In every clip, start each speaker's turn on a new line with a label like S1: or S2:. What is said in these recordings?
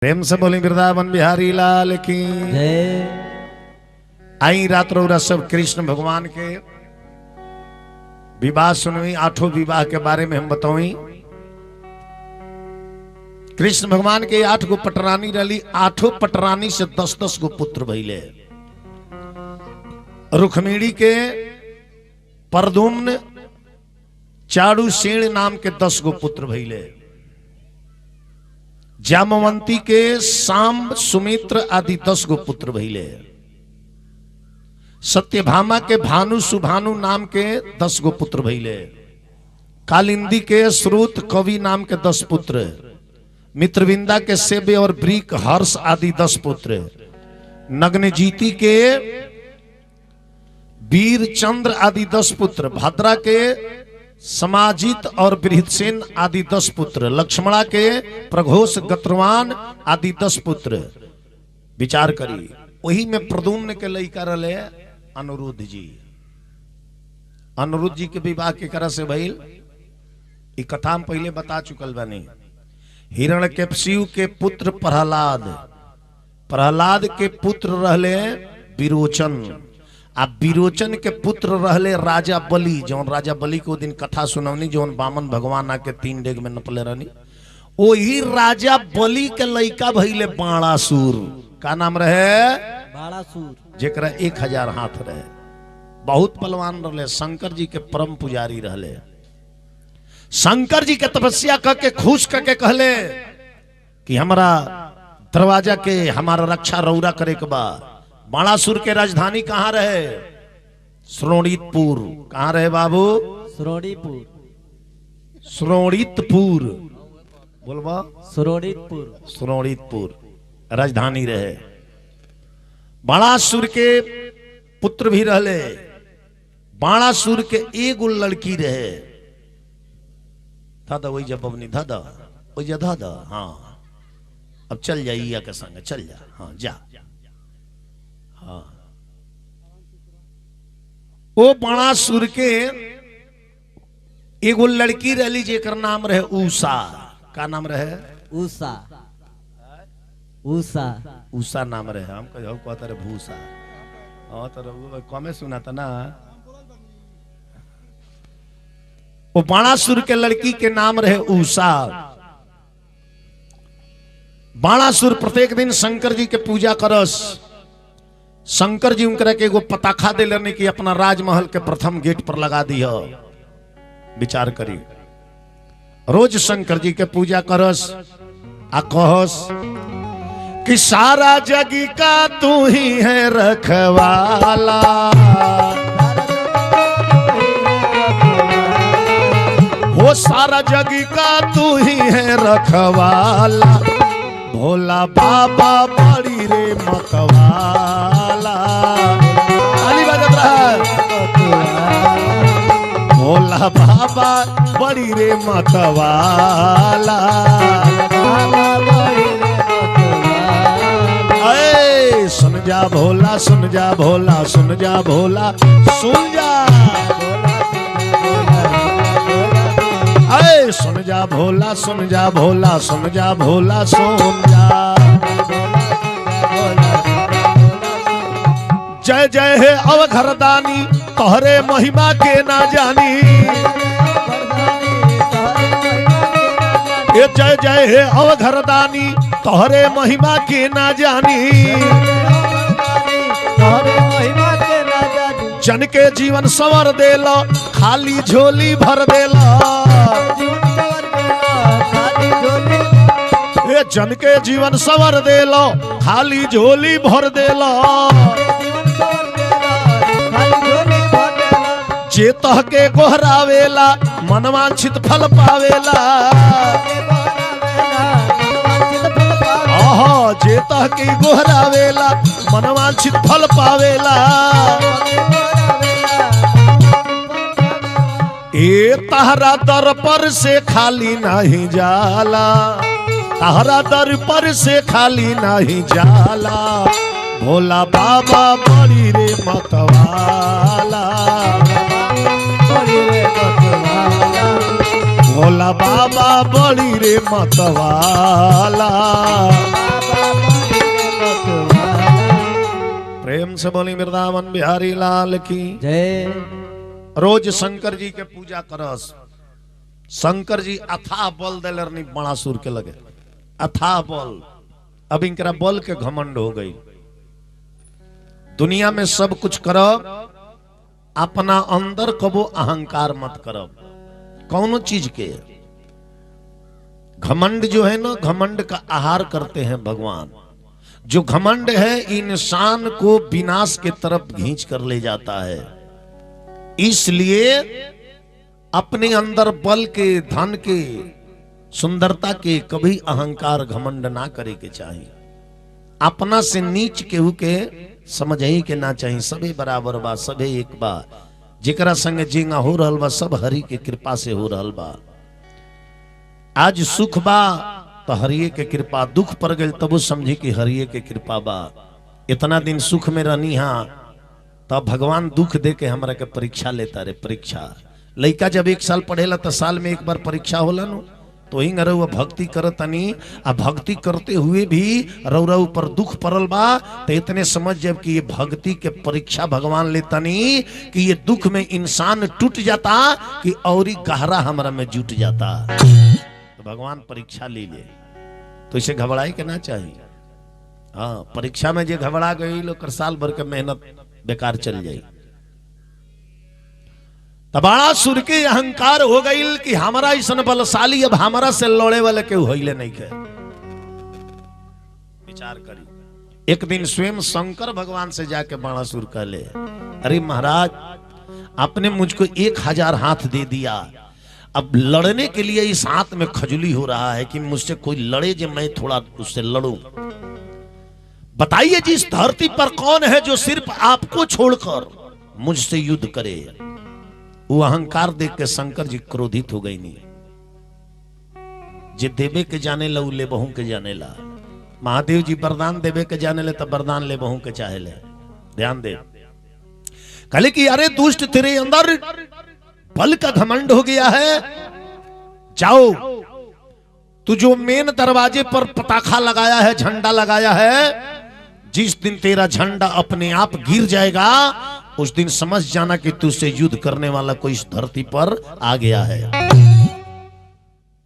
S1: प्रेम से बोली वृंदावन बिहारी लाल की
S2: जय।
S1: आई रात रो सब कृष्ण भगवान के विवाह सुनवी, आठों विवाह के बारे में हम बताई। कृष्ण भगवान के 8 गो पटरानी रही, 8 पटरानी से 10-10 गो पुत्र भइले। रुक्मिणी के परदुम्न, चारुसेन नाम के 10 गो पुत्र भइले। जामवंती के सांब, सुमित्र आदि 10 गो पुत्र भइले। सत्यभामा के भानु, सुभानु नाम के 10 गो पुत्र भइले। कालिंदी के श्रुत, कवि नाम के 10 पुत्र। मित्रविंदा के सेव्य और ब्रीक, हर्ष आदि 10 पुत्र। नग्नजीति के वीर, चंद्र आदि 10 पुत्र। भद्रा के समाजित और बृहदसेन आदि 10 पुत्र। लक्ष्मणा के प्रघोष, गत्रवान आदि 10 पुत्र। विचार करी, वही में प्रद्युम्न के लइका रहे अनिरुद्ध जी। अनिरुद्ध जी के विवाह के करा से भइल, ई कथा हम पहले बता चुकल बानी। हिरण्यकशिपु के पुत्र प्रहलाद, प्रहलाद के पुत्र रहले विरोचन, आ विरोचन के पुत्र रहले राजा बलि। जौन राजा बलि को दिन कथा सुनवनी, जौन बामन भगवान आके 3 डेग में नपले रहनी, वही राजा बलि के लइका भइले बाणासुर। का नाम रहे?
S2: बाणासुर,
S1: जेकरा 1000 हाथ रहे। बहुत बलवान रहले, शंकर जी के परम पुजारी रहले। शंकर जी के तपस्या करके खुश करके कहले कि हमारा दरवाजा के हमारा रक्षा रौरा करे के बा। बाणासुर के राजधानी कहाँ रहे? श्रोणितपुर। कहाँ रहे बाबू?
S2: श्रोणीपुर।
S1: श्रोणितपुर बोलबा?
S2: श्रोणीपुर,
S1: श्रोणितपुर राजधानी रहे। बाणासुर के पुत्र भी रहले। बाणासुर के एगो लड़की रहे। दादा वही जब बबनी, दादा वही दादा, हाँ अब चल जाइए के संग, चल जा, हाँ जा। हाँ, वो बाणासुर के एगो लड़की रही जेकर नाम रहे उषा। का नाम रहे?
S2: उषा। उषा,
S1: उषा नाम रहे। हम कहते रहे भूषा। हाँ तो कमे सुना था ना। वो बाणासुर के लड़की के नाम रहे उषा। बाणासुर प्रत्येक दिन शंकर जी के पूजा करस। शंकर जी उनकरा के एगो पताखा दे लेने की अपना राजमहल के प्रथम गेट पर लगा दिया। विचार करी, रोज शंकर जी के पूजा करस आ कहस कि सारा जग का तू ही है रखवाला, वो सारा जग का तू ही है रखवाला। भोला बाबा बड़ी रे मतवाला। ताली बजत रहा। भोला बाबा बड़ी रे मतवाला। अरे सुन जा भोला, सुन जा भोला, सुन जा भोला, सुन जा। अरे सुन जा भोला, सुन जा भोला, सुन जा भोला, सुन जा। जय जय है अवघरदानी, तोहरे महिमा के ना जानी। ये जय जय है अवघरदानी, तोहरे महिमा के ना जानी। जन के जीवन संवर देला, खाली झोली भर देला। ये जन के जीवन संवर देला, खाली झोली भर देला। जे तह के गोहरावेला, मनवांछित फल पावेला। आहा, जे तह के गोहरावेला, मनवांछित फल पावेला। ए तहरा दर पर से खाली नहीं जाला, तहरा दर पर से खाली नहीं जाला। भोला बाबा बड़ी रे मतवाला। भोला बाबा बड़ी रे मतवाला। प्रेम से बोली वृंदावन बिहारी लाल की
S2: जय।
S1: रोज शंकर जी के पूजा करस। शंकर जी अथाह बल दिलरनी बाणासुर के लगे, अथाह बल। अब इनकरा बल के घमंड हो गई। दुनिया में सब कुछ करब, अपना अंदर कबो अहंकार मत करब। कौनो चीज के घमंड जो है ना, घमंड का आहार करते हैं भगवान। जो घमंड है इंसान को विनाश के तरफ खींच कर ले जाता है। इसलिए अपने अंदर बल के, धन के, सुंदरता के कभी अहंकार घमंड ना करे के चाहिए। अपना से नीच केहू के समझ ही के ना चाहिए। सभी बराबर बा, सभी एक बा। जेकरा संगे जिंगा हो रहल बा सब हरि के कृपा से हो रहल बा। आज सुख बा तो हरिये के कृपा, दुख पर गए तब समझी कि हरिये के कृपा बा। इतना दिन सुख में रहनी हाँ, तब भगवान दुख दे के हमरा के परीक्षा लेता रे। परीक्षा लड़का जब 1 साल पढ़ेला तो साल में एक बार परीक्षा होला नो, तो ही रउआ भक्ति करतनी। आ भक्ति करते हुए भी रउरा ऊपर दुख पड़ल बा, तो इतने समझ जब कि ये भक्ति के परीक्षा भगवान लेतनी कि ये दुख में इंसान टूट जाता कि और गहरा हमरा में जुट जाता। तो भगवान परीक्षा ले ले, तो इसे घबराई के ना चाहिए। हाँ, परीक्षा में जो घबरा गई लोग साल भर के मेहनत बेकार चल जाई। बाणासुर के अहंकार हो गई कि हमारा ऐसा बलशाली, अब हमारा से लड़े वाले केहू होइले नहीं के। विचार करी। एक दिन स्वयं शंकर भगवान से जाके बाणासुर कहले, अरे महाराज आपने मुझको 1000 हाथ दे दिया, अब लड़ने के लिए इस हाथ में खजुली हो रहा है कि मुझसे कोई लड़े जो मैं थोड़ा उससे लड़ूं। बताइए जिस धरती पर कौन है जो सिर्फ आपको छोड़कर मुझसे युद्ध करे। वो अहंकार देख के शंकर जी क्रोधित हो गई। नहीं जे देवे के जाने ला ले बहू के जाने ला। महादेव जी वरदान देवे के जाने ले तब वरदान ले बहू के चाहे ले। ध्यान दे। कहले कि अरे दुष्ट तेरे अंदर बल का घमंड हो गया है। जाओ, तू जो मेन दरवाजे पर पताखा लगाया है, झंडा लगाया है, जिस दिन तेरा झंडा अपने आप गिर जाएगा उस दिन समझ जाना कि तुझसे युद्ध करने वाला कोई इस धरती पर आ गया है।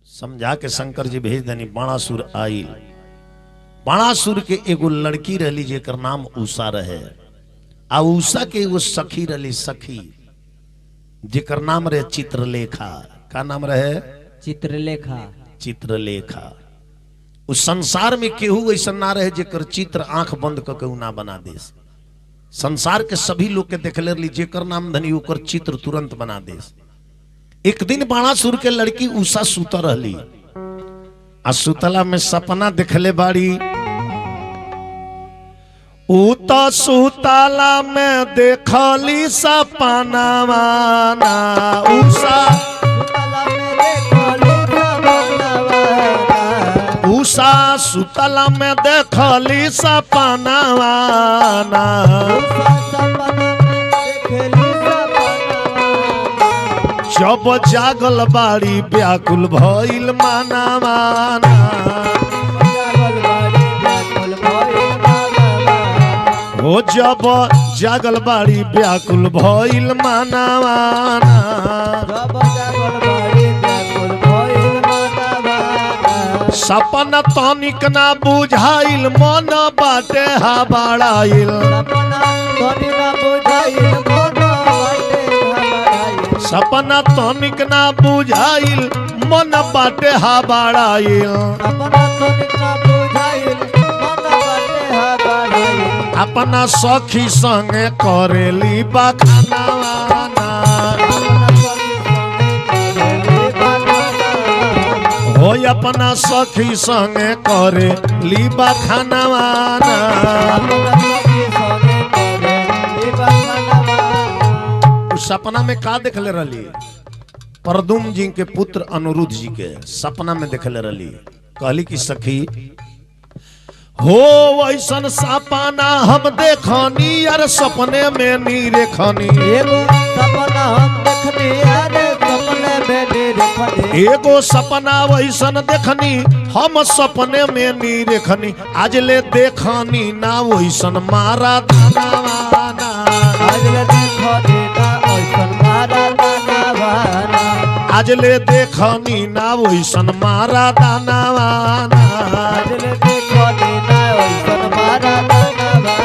S1: समझा के शंकर जी भेज देनी। बाणासुर आइल। बाणासुर के एगो लड़की रहली जेकर नाम उषा रहे। आ उषा के एगो सखी रहली, सखी जेकर नाम रहे चित्रलेखा। का नाम रहे?
S2: चित्रलेखा।
S1: चित्रलेखा। उस संसार में केहू ऐसा ना रहे जेकर चित्र आंख बंद करके ना बना दे। संसार के सभी लोग के देखले रही जेकर नाम धनी ओकर चित्र तुरंत बना दे। एक दिन बाणासुर के लड़की उषा सुत रहली। आ सुतला में सपना देखले बाड़ी। उता सुतला में देखली सपना वाना। उषा उषा सुतला में देखली सपना वाना। जब जागल बाड़ी व्याकुल भइल माना माना। हो जब जागल बाड़ी व्याकुल भइल माना माना। सपना तनिक ना बुझाइल मन बाटे हबड़ाइल। सपना तनिक ना बुझाइल मन बाटे हबड़ाइल। अपना सखी संगे करेली बखाना। हो अपना सखी संगे करे ली बखाना। सपना में का देखले रही? प्रद्युम्न जी के पुत्र अनिरुद्ध जी के सपना में देखले रही। कहली कि सखी हो वैसन सपना हम देखनी, अरे सपने में नी रेखनी।
S2: सपना हम देखनी, अरे सपने में नी देखनी
S1: एगो सपना वैसन देखनी हम सपने में नी देखनी आज ले देखनी ना वैसन मारा दाना
S2: आज ले देखनी ना ओइसन मारा दाना
S1: आज ले देखनी ना वैसन मारा दाना
S2: आज ले देखनी ना ओइसन मारा दाना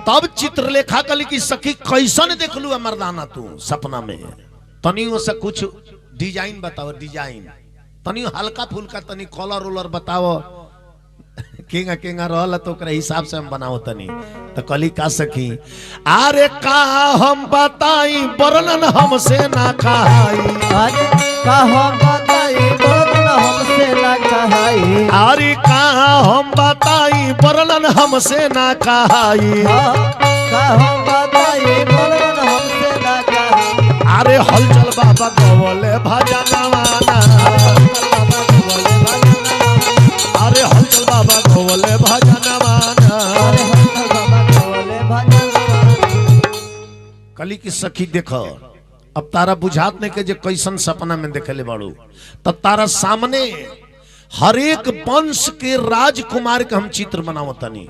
S1: तब चित्रलेखा कली की सखी कैसन देखलू मर्दाना तू सपना में तनियो से कुछ डिजाइन बताओ डिजाइन तनियो हल्का फुल्का तनी कलर उलर बताओ केंगा केंगा रहल तो ओकरे हिसाब से हम बनाओ तनी तो कली का सखी अरे का हम बताई वर्णन हमसे ना कहाई
S2: अरे का हम बताई वर्णन हमसे ना कहाई
S1: अरे का हम बताई वर्णन हमसे ना कहाई
S2: का हम बताई वर्णन हमसे ना कहाई
S1: अरे हलचल बाबा गवले भजनवाना अरे हलचल बाबा गवले भजनवाना कली की सखी देखो अब तारा बुझात ने के जे कैसन सपना में देखले बाड़ू तब तारा सामने हर एक वंश के राजकुमार के हम चित्र बनावतनी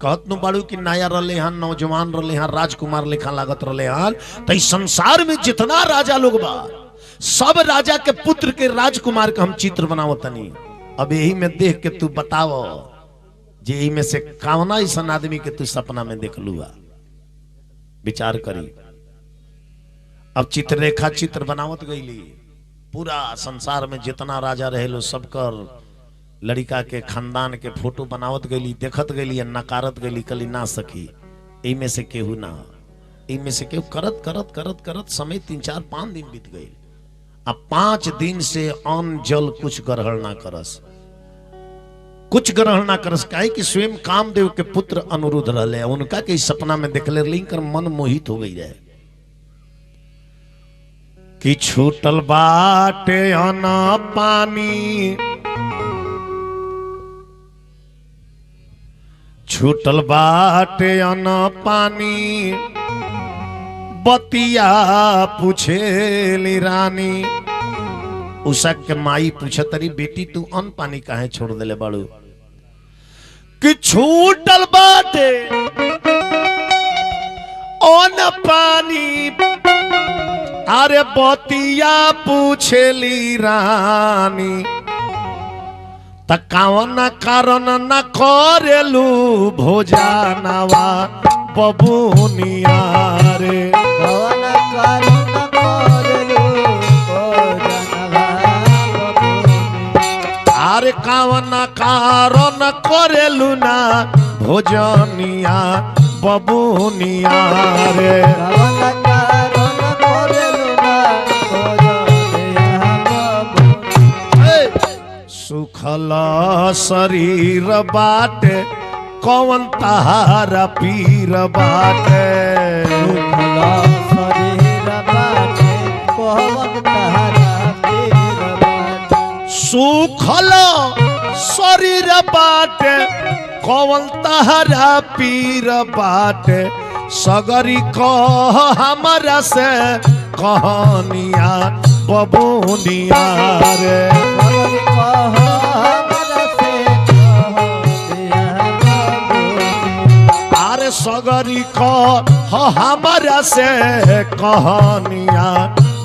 S1: कहत नु बाड़ू कि नया रले हन नौजवान रले हन राजकुमार लेखा लागत रले हन तो इस संसार में जितना राजा लोग बा सब राजा के पुत्र के राजकुमार के हम चित्र बनावतनी अब यही में देख के तू बताओ जे यही में से कौना ऐसा आदमी के तू सपना में देख लूआ विचार करी अब चित्ररेखा चित्र बनावत गईली पूरा संसार में जितना राजा रहे लो सबकर लड़का के खानदान के फोटो बनावत गईली देखत गईली नकारत गईली कली ना सकी इनमें से केहू ना इनमें से केहू करत करत करत करत समय 3-4-5 दिन बीत गई अब 5 दिन से अन्न जल कुछ ग्रहण ना करस कुछ ग्रहण ना करस काहे कि स्वयं कामदेव के पुत्र अनुरुद्ध रहले उनका के सपना में देखले लिंकर मन मोहित हो गई रहे कि छूटल बाटे अन्न पानी छूटल बाटे अन्न पानी बतिया पूछेली रानी उषा के माई पूछत तरी बेटी तू अन्न पानी काहे छोड़ देले बाड़ू कि छूटल बाटे अन्न पानी अरे बतिया पूछेली रानी तकावन कारण न करेलू भोजनवा बबुनिया रे
S2: कवन कारण न करेलू भोजनवा बबुनिया
S1: अरे कावन कारण करेलू ना भोजनिया बबुनिया रे
S2: कवन कारण करेलू ना भोजनिया बबुनिया
S1: सुखल शरीर बाटे कौन तहारा पीर बाटे
S2: सुखला शरीर बाटे कवन तहारा पीर बाटे
S1: सुखल शरीर बाटे कौन तहारा पीर बाटे सगरी कह हमरा से कहानिया बबुनिया रे
S2: सगरी कह हमरा से कहानिया बबुनिया
S1: अरे सगरी कह हमरा से कहानिया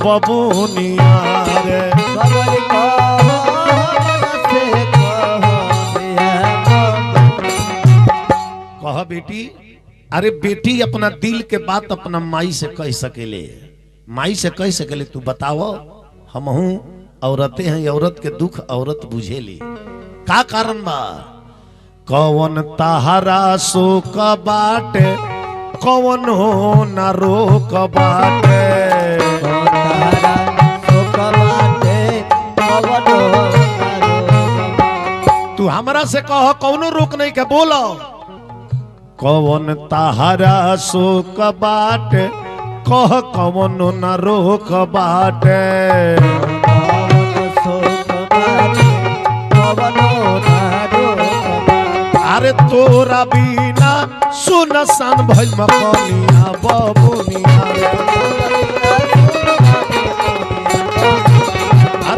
S1: बबुनिया रे
S2: सगरी कह हमरा से कहानिया बबुनिया
S1: कह बेटी अरे बेटी अपना दिल के बात अपना माई से कह सकेले माई से कह सकेले तू बताओ हम हूं औरतें हैं औरत के दुख औरत बुझेली का कारण बा कौन तहारा शोक बाटे कौन हो न रोक बाटे
S2: तहारा शोक बाटे कवन
S1: तू हमरा से कह कौनो रोक नहीं के बोलो कौन तहारा शोक बाटे कह कौन न रोक बाटे अरे तोरा बिना सुनसान भइल मकनिया बबुनिया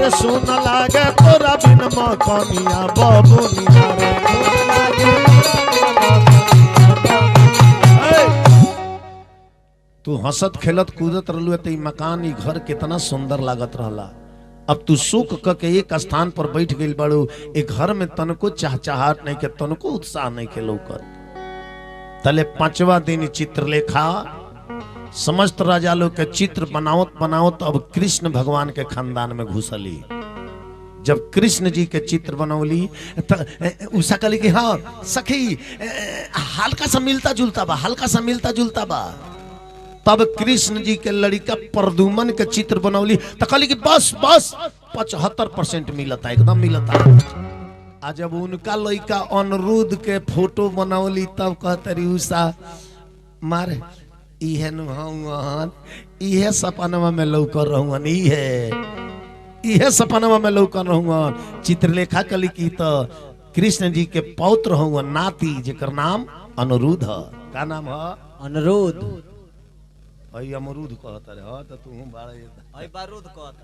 S1: रे सुन लागे तोरा बिन मकनिया बबुनिया रे तू हंसत खेलत कूदत रहलू तो मकान ई घर कितना सुंदर लागत रहला। अब तू सुख क के एक स्थान पर बैठ गई बड़ू, एक घर में तनको चहचहाट नहीं के, तनको उत्साह नहीं के लौकत। तले 5वां दिन चित्रलेखा समस्त राजा लोग के चित्र बनावत बनावत अब कृष्ण भगवान के खानदान में घुसली। जब कृष्ण जी के चित्र बनौली उषा कहली कि हाँ सखी हल्का सा मिलता जुलता बा, हल्का सा मिलता जुलता बा। तब कृष्ण जी के लड़का प्रदुमन के चित्र बनौली तो कहली कि बस बस 75% मिलता, एकदम मिलता। आ जब उनका लड़का अनिरुद्ध के फोटो बनौली तब कहते उषा मारे इहे नुहन इहे सपनवा में लौकर रहून, इहे सपनवा में लौकर रहून। चित्रलेखा कहली कि तो कृष्ण जी के पौत्र हूँ नाती जेकर नाम अनिरुद्ध है। का नाम है?
S2: अनिरुद्ध।
S1: भाई अमरूद कहता रे। हाँ तो तू बारह
S2: बारूद कहता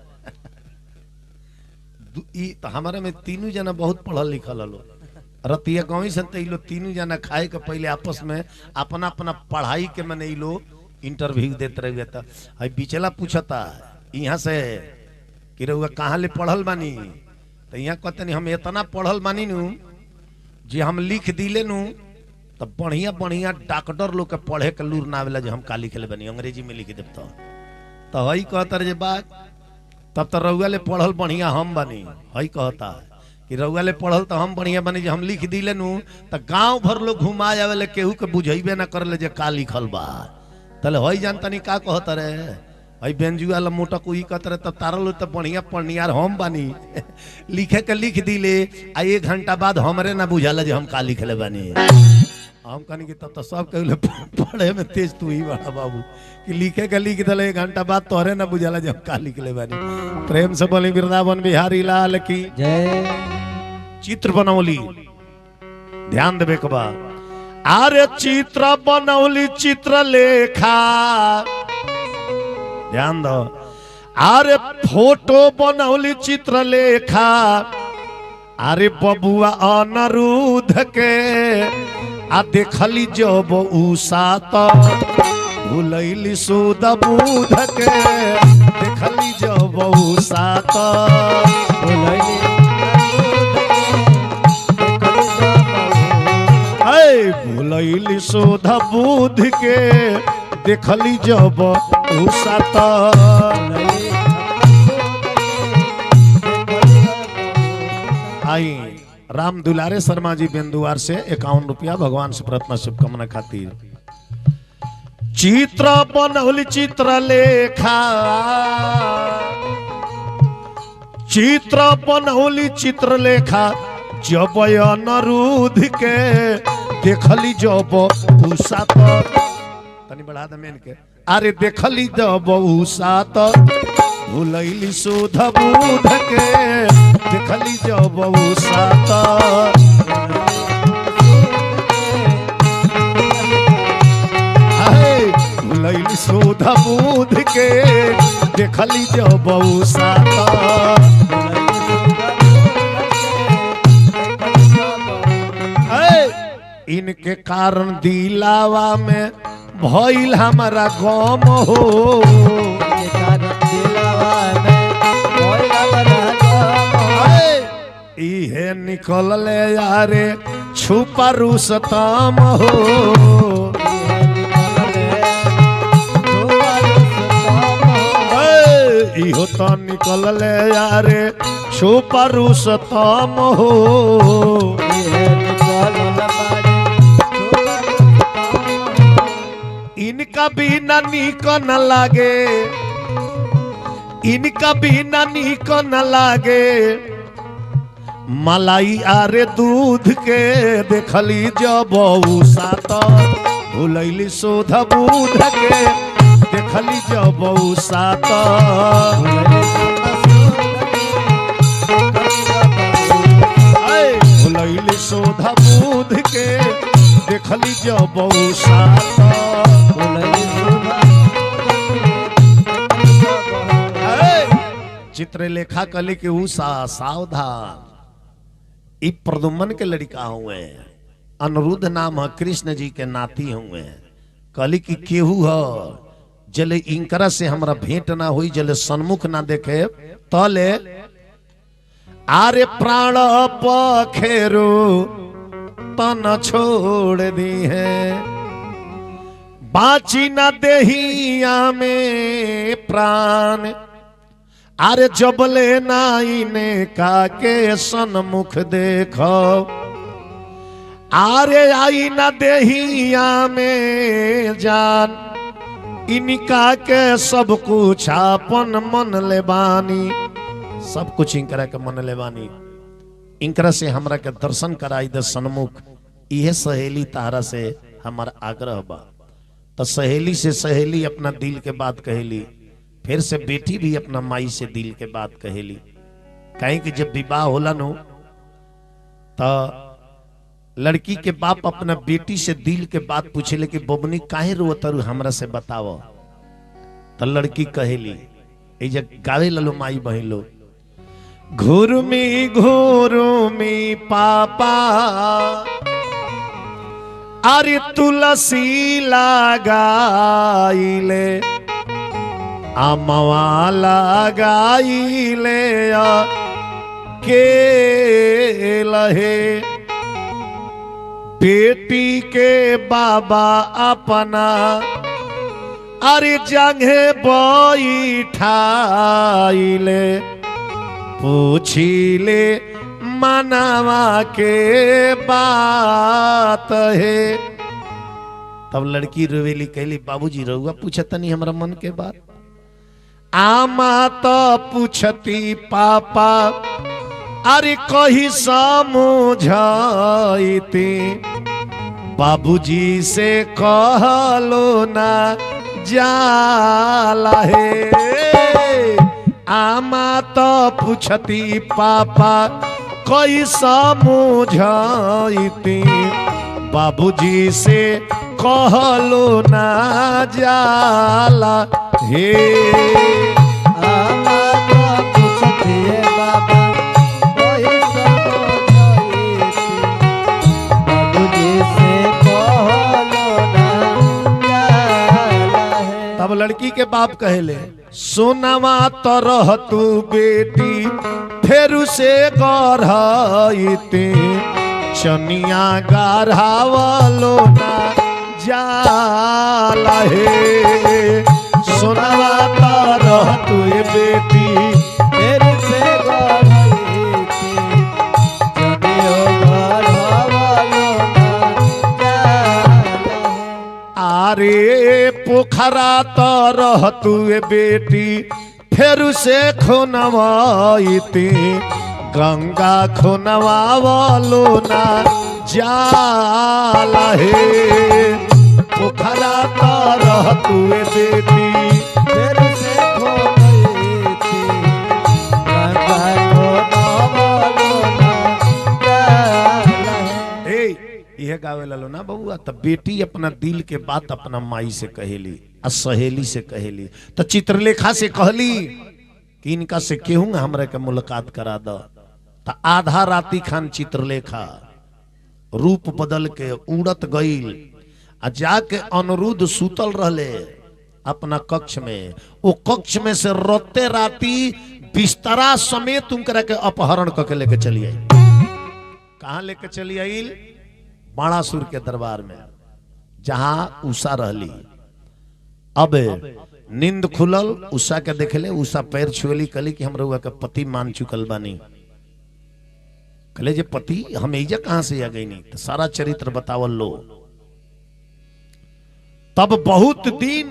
S1: ई तो हमारे में तीनों जना बहुत पढ़ल लिखल हलो। रतिया गाँव से तो लो तीनों जना खाए के पहले आपस में अपना अपना पढ़ाई के मैंने लो इंटरव्यू देते रह गया। था बिचला पूछता यहाँ से कि रहुआ कहाँ ले पढ़ल बानी, तो यहाँ कहते नहीं हम इतना पढ़ल बानी नू जी हम लिख दिले नू तब बढ़िया बढ़िया डॉक्टर लोग के पढ़े के लूर ना आवेला जो हम का लिखे बनी अंग्रेजी में लिख देव। तो हई कहता जे बात तब तो रउआ ले पढ़ल बढ़िया हम बनी। हई कहता कि रउआ ले पढ़ल तो हम बढ़िया बनी जो हम लिख दिले नू तो गांव भर लोग घुमा जावे केहू के बुझेबे ना करे जे का लिखल बा। तले हई जानता नहीं का कहता रे हई बेंजू वाला मोटा कोई कहता रहे तब तारा लो तो बढ़िया पढ़नियार हम बनी लिखे के लिख दिले आ 1 घंटा बाद हमरे ना बुझाला जे हम का लिखले बनी। हम कहनी कि तब तो सब कहले पढ़े में तेज तू ही बड़ा बाबू कि लिखे के लिख दिले 1 घंटा बाद तोहरे ना बुझाला जे हम का लिखले बानी। प्रेम से बोली वृंदावन बिहारी लाल की
S2: जय।
S1: चित्र बनौली ध्यान देवे के बा। अरे चित्र बनौली चित्रलेखा ध्यान दो। अरे फोटो बनौली चित्रलेखा अरे बबुआ अनिरुद्ध के आ देखली जब उषा तो भूलैली सुध बुध के देखली जब उषा तो भूलैली सुध बुध के देखली जब उषा तो। आई राम दुलारे शर्मा जी बेंदुआर से 51 रुपया भगवान से प्रार्थना शुभकामना खातिर। चित्र बनौली चित्रलेखा चित्र बनौली चित्रलेखा जब अनिरुद्ध के देखली जब उषा तो तनी बढ़ा दे मेन के। अरे देखली जब उषा तो भूलैली सुध बुध के देखली जब उषा तो भूलैली सुध बुध के देखली जब उषा तो। इनके कारण दिलावा में भइल हमारा गम हो इहे निकल ले यारे छुपा रुस्तम हो इहो तो निकल ले यारे छुपा रुस्तम हो। इनका बिना नीक न लागे इनका बिना नीक न लागे मलाई आरे दूध के देखली जब उषा तो भूलैली सुध बुध के देखली जब उषा तो। भूलैली सुध बुध के देखली जब उषा तो। चित्रलेखा कली के उषा सावधान, ई प्रदुम्न के लड़का हुए, अनिरुद्ध नाम है, कृष्ण जी के नाती हुए। कली की केहू है जले इनकरा से हमरा भेंट ना हुई, जले सन्मुख ना देखे तले आरे प्राण पखेरु तन छोड़ दी है, बाची न देहिया में प्राण, अरे जबले नाइने का के सन्मुख देखो, आरे आई न देहिया में जान, इनका के सब कुछ अपन मन ले बानी, सब कुछ इनकरा के मन ले बानी, इनकरा से हमरा के दर्शन कराई दे सन्मुख। यह सहेली तारा से हमारा आग्रह बा। तो सहेली से सहेली अपना दिल के बात कहेली, फिर से बेटी भी अपना माई से दिल के बात कहेली। कहीं कि जब विवाह होला नो तो लड़की के बाप अपना बेटी से दिल के बात पूछे कि बबनी काहे रोतरू हमरा से बताओ। तो लड़की कहेली ए जब गावे ललो माई बहन लो, घुरमी घुरमी पापा अरे तुलसी लगाइले, अमवा लगाइले के लहे, बेटी के बाबा अपना अरे जंघे बैठाइले, पूछिले मनावा के बात है। तब लड़की रोवेली कहली बाबूजी रहुआ पूछतनी हमरा मन के बात। आमा तो पूछती पापा अरे कही समझाइती, बाबूजी से कहलो ना जाला है। आमा तो पूछती पापा कई समझाइती, बाबूजी से कहलो ना जाला हे।
S2: आमा तो पूछती है बाबा कोई समझाइती, बाबूजी से कहलो ना जाला है।
S1: तब लड़की के बाप कहले सोनावा तरह तू बेटी फेरू से गढ़ाइते, चनिया गाढ़ावलो ना जाला हे। सोनावा तरह तू बेटी
S2: फेरू से गढ़ाइती, चनिया गाढ़ावलो ना जाला है।
S1: आरे पोखरा तरह तू बेटी फेरू से खुनवाइती, गंगा खुनवावलो ना जाला हे। पोखरा तरह तू बेटी
S2: फेरू से खोइती, गंगा खुनवावलो ना जाला है।
S1: यह गावे ललो ना बबुआ। तब बेटी अपना दिल के बात अपना माई से कहेली आ सहेली से कहेली। तो चित्रलेखा से कहली कि इनका से केहू हमरा के मुलाकात करा द। तो आधा राती खान चित्रलेखा रूप बदल के उड़त गईल आ जाके अनिरुद्ध सुतल रहले अपना कक्ष में। वो कक्ष में से रोते राती बिस्तरा समेत उनकरा के अपहरण करके लेके चली आई। कहाँ लेके चली आई? बाणासुर के दरबार में, जहां उषा रहली। अब नींद खुलल, उषा के देखले, उषा पैर छुएली, कहली कि हम रउआ के पति मान चुकल बानी। कहले जे पति हम एजा कहां से आ गई नहीं, तो सारा चरित्र बतावल लो। तब बहुत दिन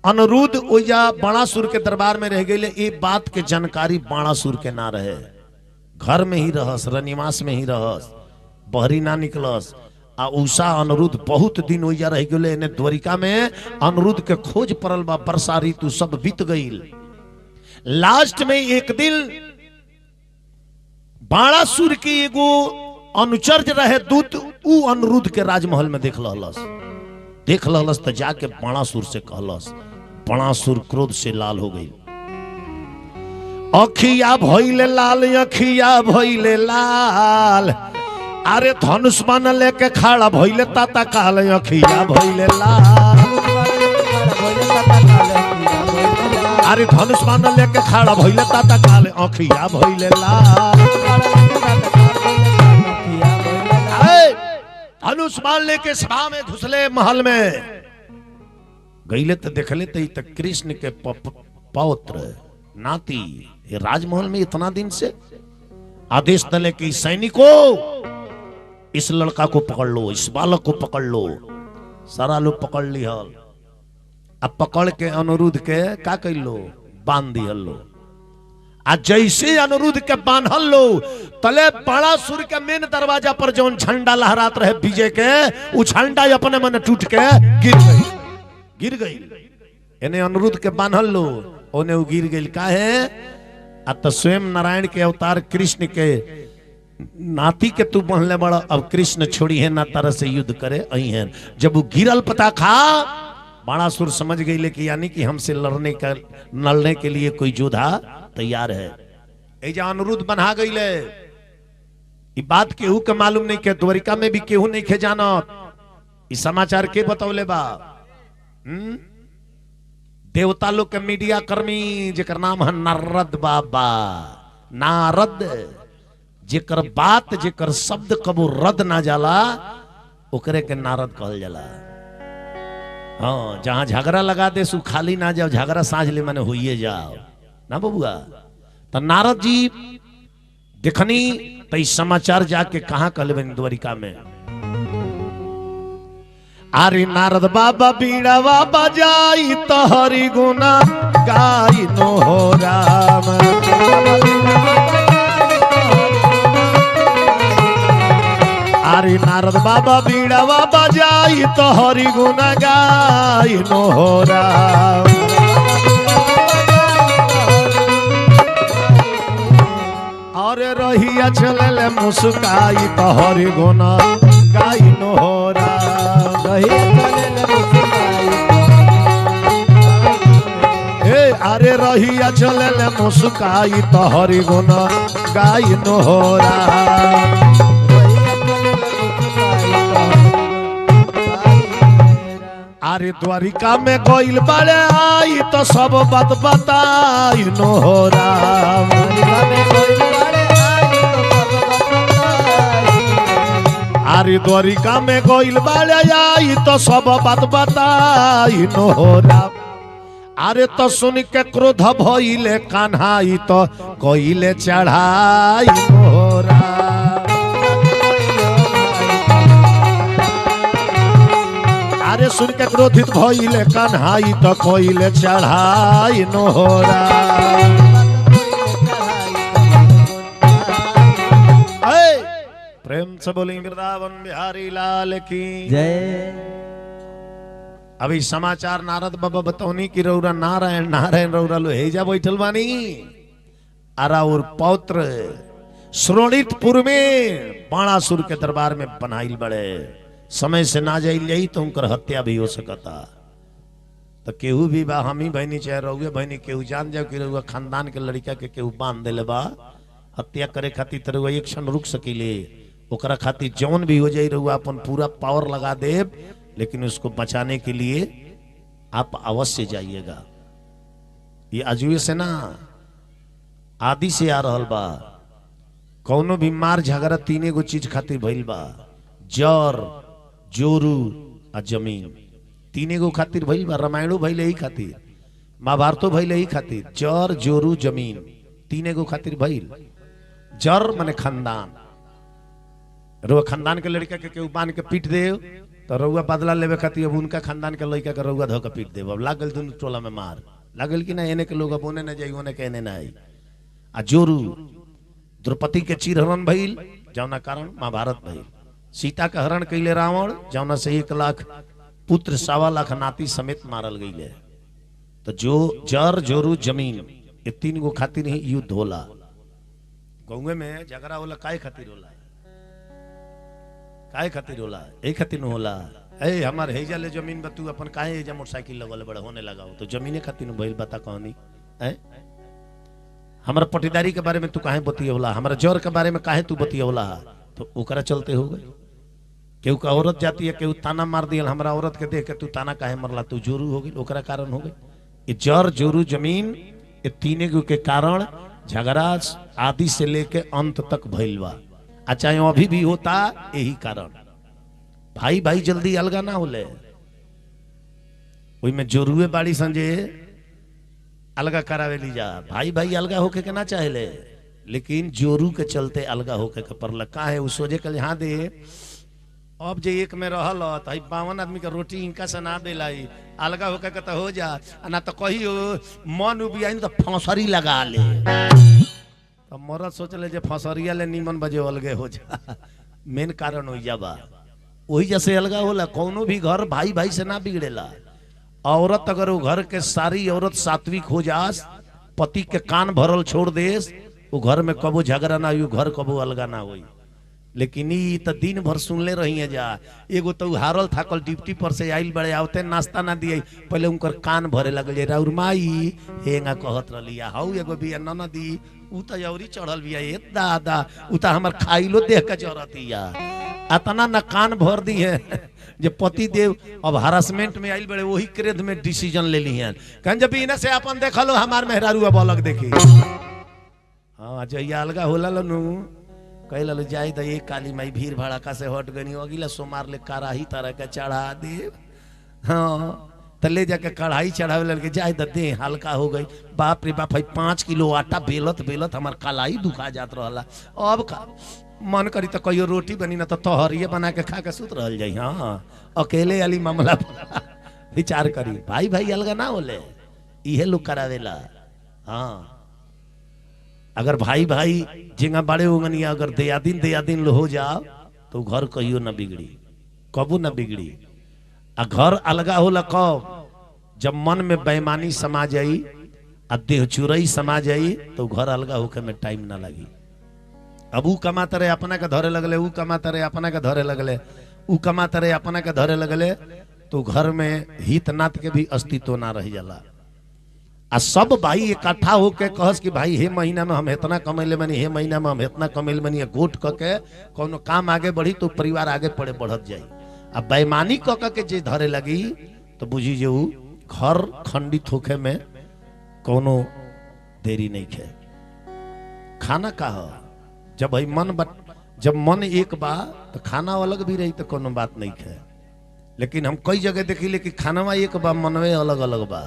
S1: अनिरुद्ध ओजा बाणासुर के दरबार में रह गए। ये बात के जानकारी बाणासुर के ना रहे। घर में ही रहस, रनिवास में ही रहस, बहरी ना निकलस। आ उषा अनिरुद्ध बहुत दिन ओइजा रह गए। इन्हें द्वारिका में अनिरुद्ध के खोज पड़ल बा। वर्षा ऋतु सब बीत गईल। लास्ट में एक दिन बाणासुर की एगो अनुचर्य रहे दूत, उ अनिरुद्ध के राजमहल में देख लहलस तो जाके बाणासुर से कहलस। बाणासुर क्रोध से लाल हो गई। अखिया भइले लाल अखिया भइले लाल अरे धनुष बाण लेके खड़ा भइले ताता काल अखिया भइले लाल अरे धनुष बाण लेके खड़ा भइले ताता काल अखिया भइले लाल धनुष बाण लेके सभा में घुसले महल में गईले तो देखले तो कृष्ण के पौत्र नाती ये राजमहल में इतना दिन से आदेश दले कि सैनिकों इस लड़का को पकड़ लो इस बालक को पकड़ लो सारा लोग पकड़ लिया अब पकड़ के अनिरुद्ध के का कर लो बांध दिया लो आज जैसे अनिरुद्ध के बांधल लो तले बाणासुर के मेन दरवाजा पर जो झंडा लहरात रहे विजय के वो झंडा अपने मन टूट के गिर गई इन्हें अनिरुद्ध के बांधल लो ओने गिर गई का है तो स्वयं नारायण के अवतार कृष्ण के नाती के तू बनले बड़ा अब कृष्ण छोड़ी है ना तरह से युद्ध करे अही है जब वो गिरल पता खा बाणासुर समझ गई कि यानी कि हमसे लड़ने के लिए कोई योद्धा तैयार है ऐजा अनिरुद्ध बना गई ले बात केहू के मालूम नहीं के द्वारिका में भी केहू नहीं खे जाना इस समाचार के बतौले बा देवता लोग के मीडिया कर्मी जेकर नाम है नारद बाबा नारद जेकर बात जेकर शब्द कबो रद ना जाला ओकरे के नारद कहल जाला हाँ जहां झगड़ा लगा दे सु खाली ना जाओ झगड़ा साझ ले माने होइए जाओ ना बबुआ तो नारद जी देखनी तो समाचार जाके कहां कहले द्वारिका में अरे नारद बाबा बीड़ावा बजाई तो हरि गुना गाई नो हो राम अरे नारद बाबा बीड़ावा बजाई तो हरि गुना गाई नो हो राम अरे रहिया चले मुस्काई तो हरि गुना गाई नो हो राम अरे रहिया चले मुस्काई तो हरि गुण गाई नो हो अरे द्वारिका में गइल बाले आई तो सब बात बताई नो हो राम अरे द्वारिका में गइल बाले आई तो सब बात बताई नो हो राम अरे तो सुन के क्रोध भइले कान्हाई तो कइले चढ़ाई नो हो राम अरे सुन के क्रोधित भइले कान्हाई तो कइले चढ़ाई नो हो राम प्रेम से बोलें वृंदावन बिहारी लाल की
S2: जय।
S1: अभी समाचार नारद बाबा बतौनी की रौरा नारायण नारायण रौरा लो हेजा बैठल बानी आरा और पौत्र श्रोणितपुर में बाणासुर के दरबार में बनाइल बड़े समय से ना जाइल जाई तो उनकर हत्या भी हो सकता तो केहू भी बा हम ही बहनी चाहे रहुए बहनी केहू जान जाओ कि रहुआ खानदान के लड़का के केहू बांध देले बा हत्या करे खातिर तो रहुआ एक क्षण रुक सकीले ओकरा खातिर जौन भी हो जाई रहुआ अपन पूरा पावर लगा देब लेकिन उसको बचाने के लिए आप अवश्य जाइएगा। ये अजुए से ना आदि से आ रहल बा कौनो भी मार झगड़ा तीने गो चीज खातिर भइल बा जर जोरू आ जमीन तीने गो खातिर भइल बा रामायणो भइल यही खातिर महाभारतो भइल यही खातिर जर जोरू जमीन तीने गो खातिर भइल जर माने खानदान रुआ खानदान के लड़का के केहू बांध के पीट दे तो रउआ बदला लेवे खातिर अब उनका खानदान के लड़का के रउआ धो के पीट देव अब लागल दुनू टोला में मार लागल कि ना एने के लोग अब ओने न जाई ओने के एने ना आई आ जोरू द्रौपदी के चीर हरण भइल जौना कारण महाभारत भइल सीता का हरण कैले रावण जौना से 1 लाख पुत्र 1.25 लाख नाती समेत मारल गईले तो जो जर जोरू जमीन ये 3 गो खातिर ही युद्ध होला गौवे में झगड़ा होला काय खातिर होला काय खातिर होला ए खातिर न होला ए हमार हेजा ले जमीन बा तू अपन काहे हेजा मोटरसाइकिल लगल बड़ा होने लगाओ तो जमीने खातिर भइल बता कहनी है हमारा पटीदारी के बारे में तू काहे बतियवला, हमारा जौर के बारे में काहे तू बतियवला, तो ओकरा चलते हो गए। केहू का औरत जाती है, केहू ताना मार दिया, हमारा औरत के देख के तू ताना काहे मरला, तू जोरू हो गई, ओकरा कारण हो गई। ये जर जोरू जमीन ये तीने के कारण झगड़ा आदि से लेके अंत तक भइल बा। चाहे अभी भी होता यही कारण। भाई भाई जल्दी अलगा ना होले, वही में जोरुए बाड़ी संजे अलगा करावे ली जा। भाई भाई अलगा होके के ना चाहेले, लेकिन जोरू के चलते अलगा होके के परल का है। उ सोचे कल यहाँ दे अब जे एक में रहल तो 52 आदमी के रोटी इनका से ना दिलाई, अलगा होके के तो हो जा, ना तो कहियो मन उबियाई तो फौसरी लगा ले। तो मरद सोच ले जे फौसरिया ले नीमन बजे अलगे हो जा। मेन कारण हो जाबा वही जैसे अलगा होला। कौनो भी घर भाई भाई से ना बिगड़ेला। औरत अगर वो घर के सारी औरत सात्विक हो जास, पति के कान भरल छोड़ देस, वो घर में कबो झगड़ा ना हो, घर कबो अलगा ना हो। लेकिन ई तो दिन भर सुनले रही है जा। एगो तो हारल था कल ड्यूटी पर से आइल बड़े आवते नाश्ता ना दिए, पहले उनकर कान भरे लगले राउर माई हेंगा कहत रलिया। हाउ एगो बिया ननदी उ तो औरी चढ़ल बिया, ए दादा उ तो हमर खाइलो देख के जरतिया। अतना ना कान भर दी है जे पति देव अब हरासमेंट में आइल बड़े, वही क्रेज में डिसीजन ले ली हैं। कहीं जब इन्हें से अपन देख लो हमार मेहरारू अब अलग देखी। हाँ जहिया अलगा होला नु कह लो जाए तो एक काली माई भीड़ भड़ाका से हट गई, अगला सोमार ले कराही तरह के चढ़ा दे। हाँ तो ले जाके कढ़ाई चढ़ावे लगे जाए तो दे हल्का हो गई। बाप रे बाप 5 किलो आटा बेलत बेलत हमार कलाई दुखा जात रहा। अब का मन करी तो कहियो रोटी बनी ना तो तोहरिए बना के खा के सुत रह जाई। हाँ अकेले वाली मामला विचार करी। भाई भाई अलगा ना होले, इहे लोग करावेला। हाँ अगर भाई भाई जिंगा बड़े होंगे अगर दयादिन लो हो जाओ तो घर कहियो ना बिगड़ी, कबू ना बिगड़ी। आ घर अलगा होला कब, जब मन में बेईमानी समा जाई, देह चुरई समा जाई, तो घर अलगा होके में टाइम ना लगी। अब ऊ कमाते रहे अपना के धरे लगले, ऊ कमाते रहे अपना के धरे लगले, ऊ कमाते रहे अपना के धरे लगले, तो घर में हित नात के भी अस्तित्व ना रह जाला। आ सब भाई इकट्ठा होके कहस कि भाई हे महीना में हम इतना कमैले बनी, हे महीना में हम इतना कमैले बनी, गोट करके कोनो काम आगे बढ़ी तो परिवार आगे पड़े बढ़त जाई। आ बेईमानी क के जे धरे लगी तो बुझी जे घर खंडित होके में कोनो देरी नहीं खे। खाना का हो जब भाई जब मन एक बा तो खाना अलग भी रही तो कोनो बात नहीं खे। लेकिन हम कई जगह देखी कि खाना एक बा मनवे अलग अलग बा,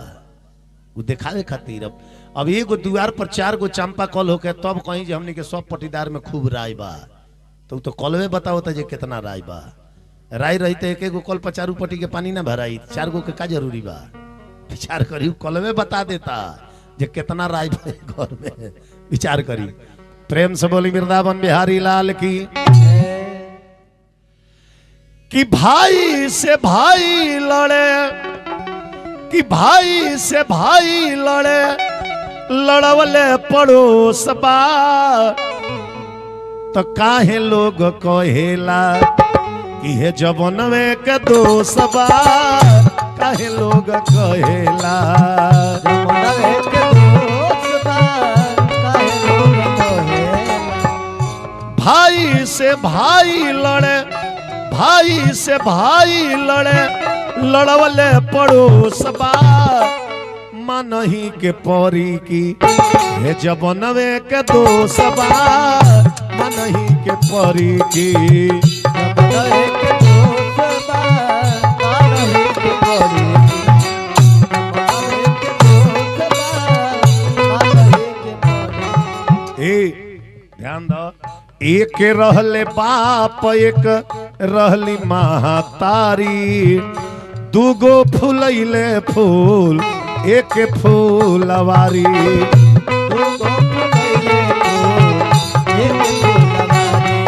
S1: वो दिखावे खातिर। अब एगो द्वार पर 4 गो चंपा कल होके तब कहीं जे हमने के सब पटीदार में खूब राय बा, तो कलवे बताओ तो जे कितना राय बा। राय रही तो एक एगो कल पर 4 पटी के पानी ना भराई, 4 गो के का जरूरी बा। विचार करी, कलवे बता देता जे कितना राय बा घर में। विचार करी। प्रेम से बोली वृंदावन बिहारी लाल की। कि भाई से भाई लड़े, कि भाई से भाई लड़े, लड़वले पड़ोस बा, तो काहे लोग कहेला कि हे जबनवे के दोष बा। काहे लोग कहेला
S2: जबनवे के दोष बा, काहे लोग कहेला।
S1: भाई से भाई लड़े, भाई से भाई लड़े, लड़वले पड़ोस बा, मनही के परी की हे जबनवे के दोष बा। मनही के परी की
S2: जबनवे के दोष बा, मनही के परी की। जबनवे के दोष बा, मनही के परी।
S1: ध्यान दो, एक रहले बाप एक रहली महतारी, दूगो फूलैले फूल एक फूलवारी।
S2: दूगो फूलैले फूल एक फूलवारी,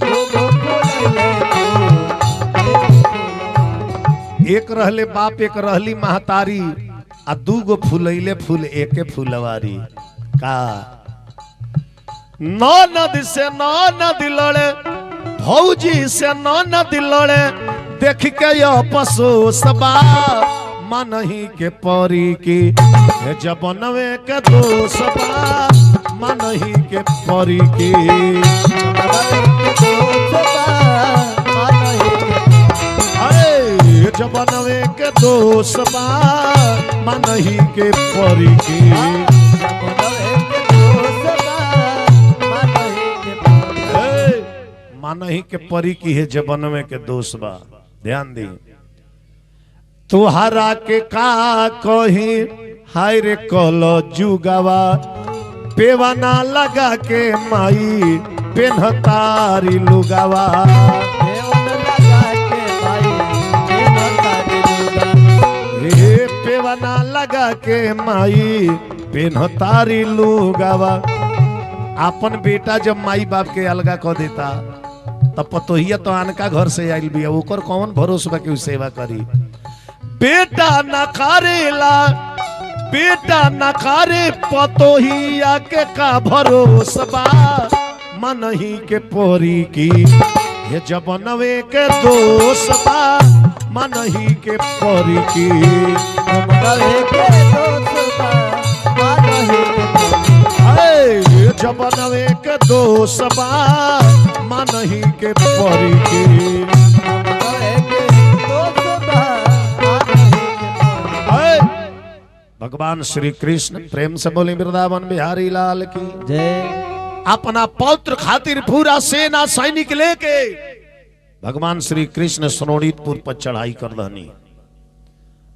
S2: दूगो फूलैले फूल एक फूलवारी।
S1: एक रहले बाप एक रहली महतारी, आ दूगो फूलैले फूल एक फूलवारी। का ननद से ननद लड़े, भौजी से ननद लड़े, देख के अफसोस बा। मनही के परी की हे जबनवे के दोष बा मनही के परी की अरे जबनवे के दोष बा मनही के परी की मनही के परी की है जबनवे के दोष बा। ध्यान दी तुहरा के का कही हाय रे कलो जुगावा पेवाना लगा के माई पेन्हतारी लुगावा पेवाना लगा के माई पेन्हतारी लुगावा। अपन बेटा जब माई बाप के अलगा कह देता तब पतोहिया तो आनका घर से आइल बिया ओकर कौन भरोसा कि सेवा करी। बेटा न करेला बेटा न करे पतोहिया के का भरोसा बा मनही के पोरी की ये जबनवे के दोष बा मनही के पोरी की जबनवे के दोष बा मनही के पोरी की भगवान श्री कृष्ण प्रेम से बोले वृंदावन बिहारी लाल की
S2: जय।
S1: अपना पौत्र खातिर पूरा सेना सैनिक लेके भगवान श्री कृष्ण सनोड़ीतपुर पर चढ़ाई कर दहनी।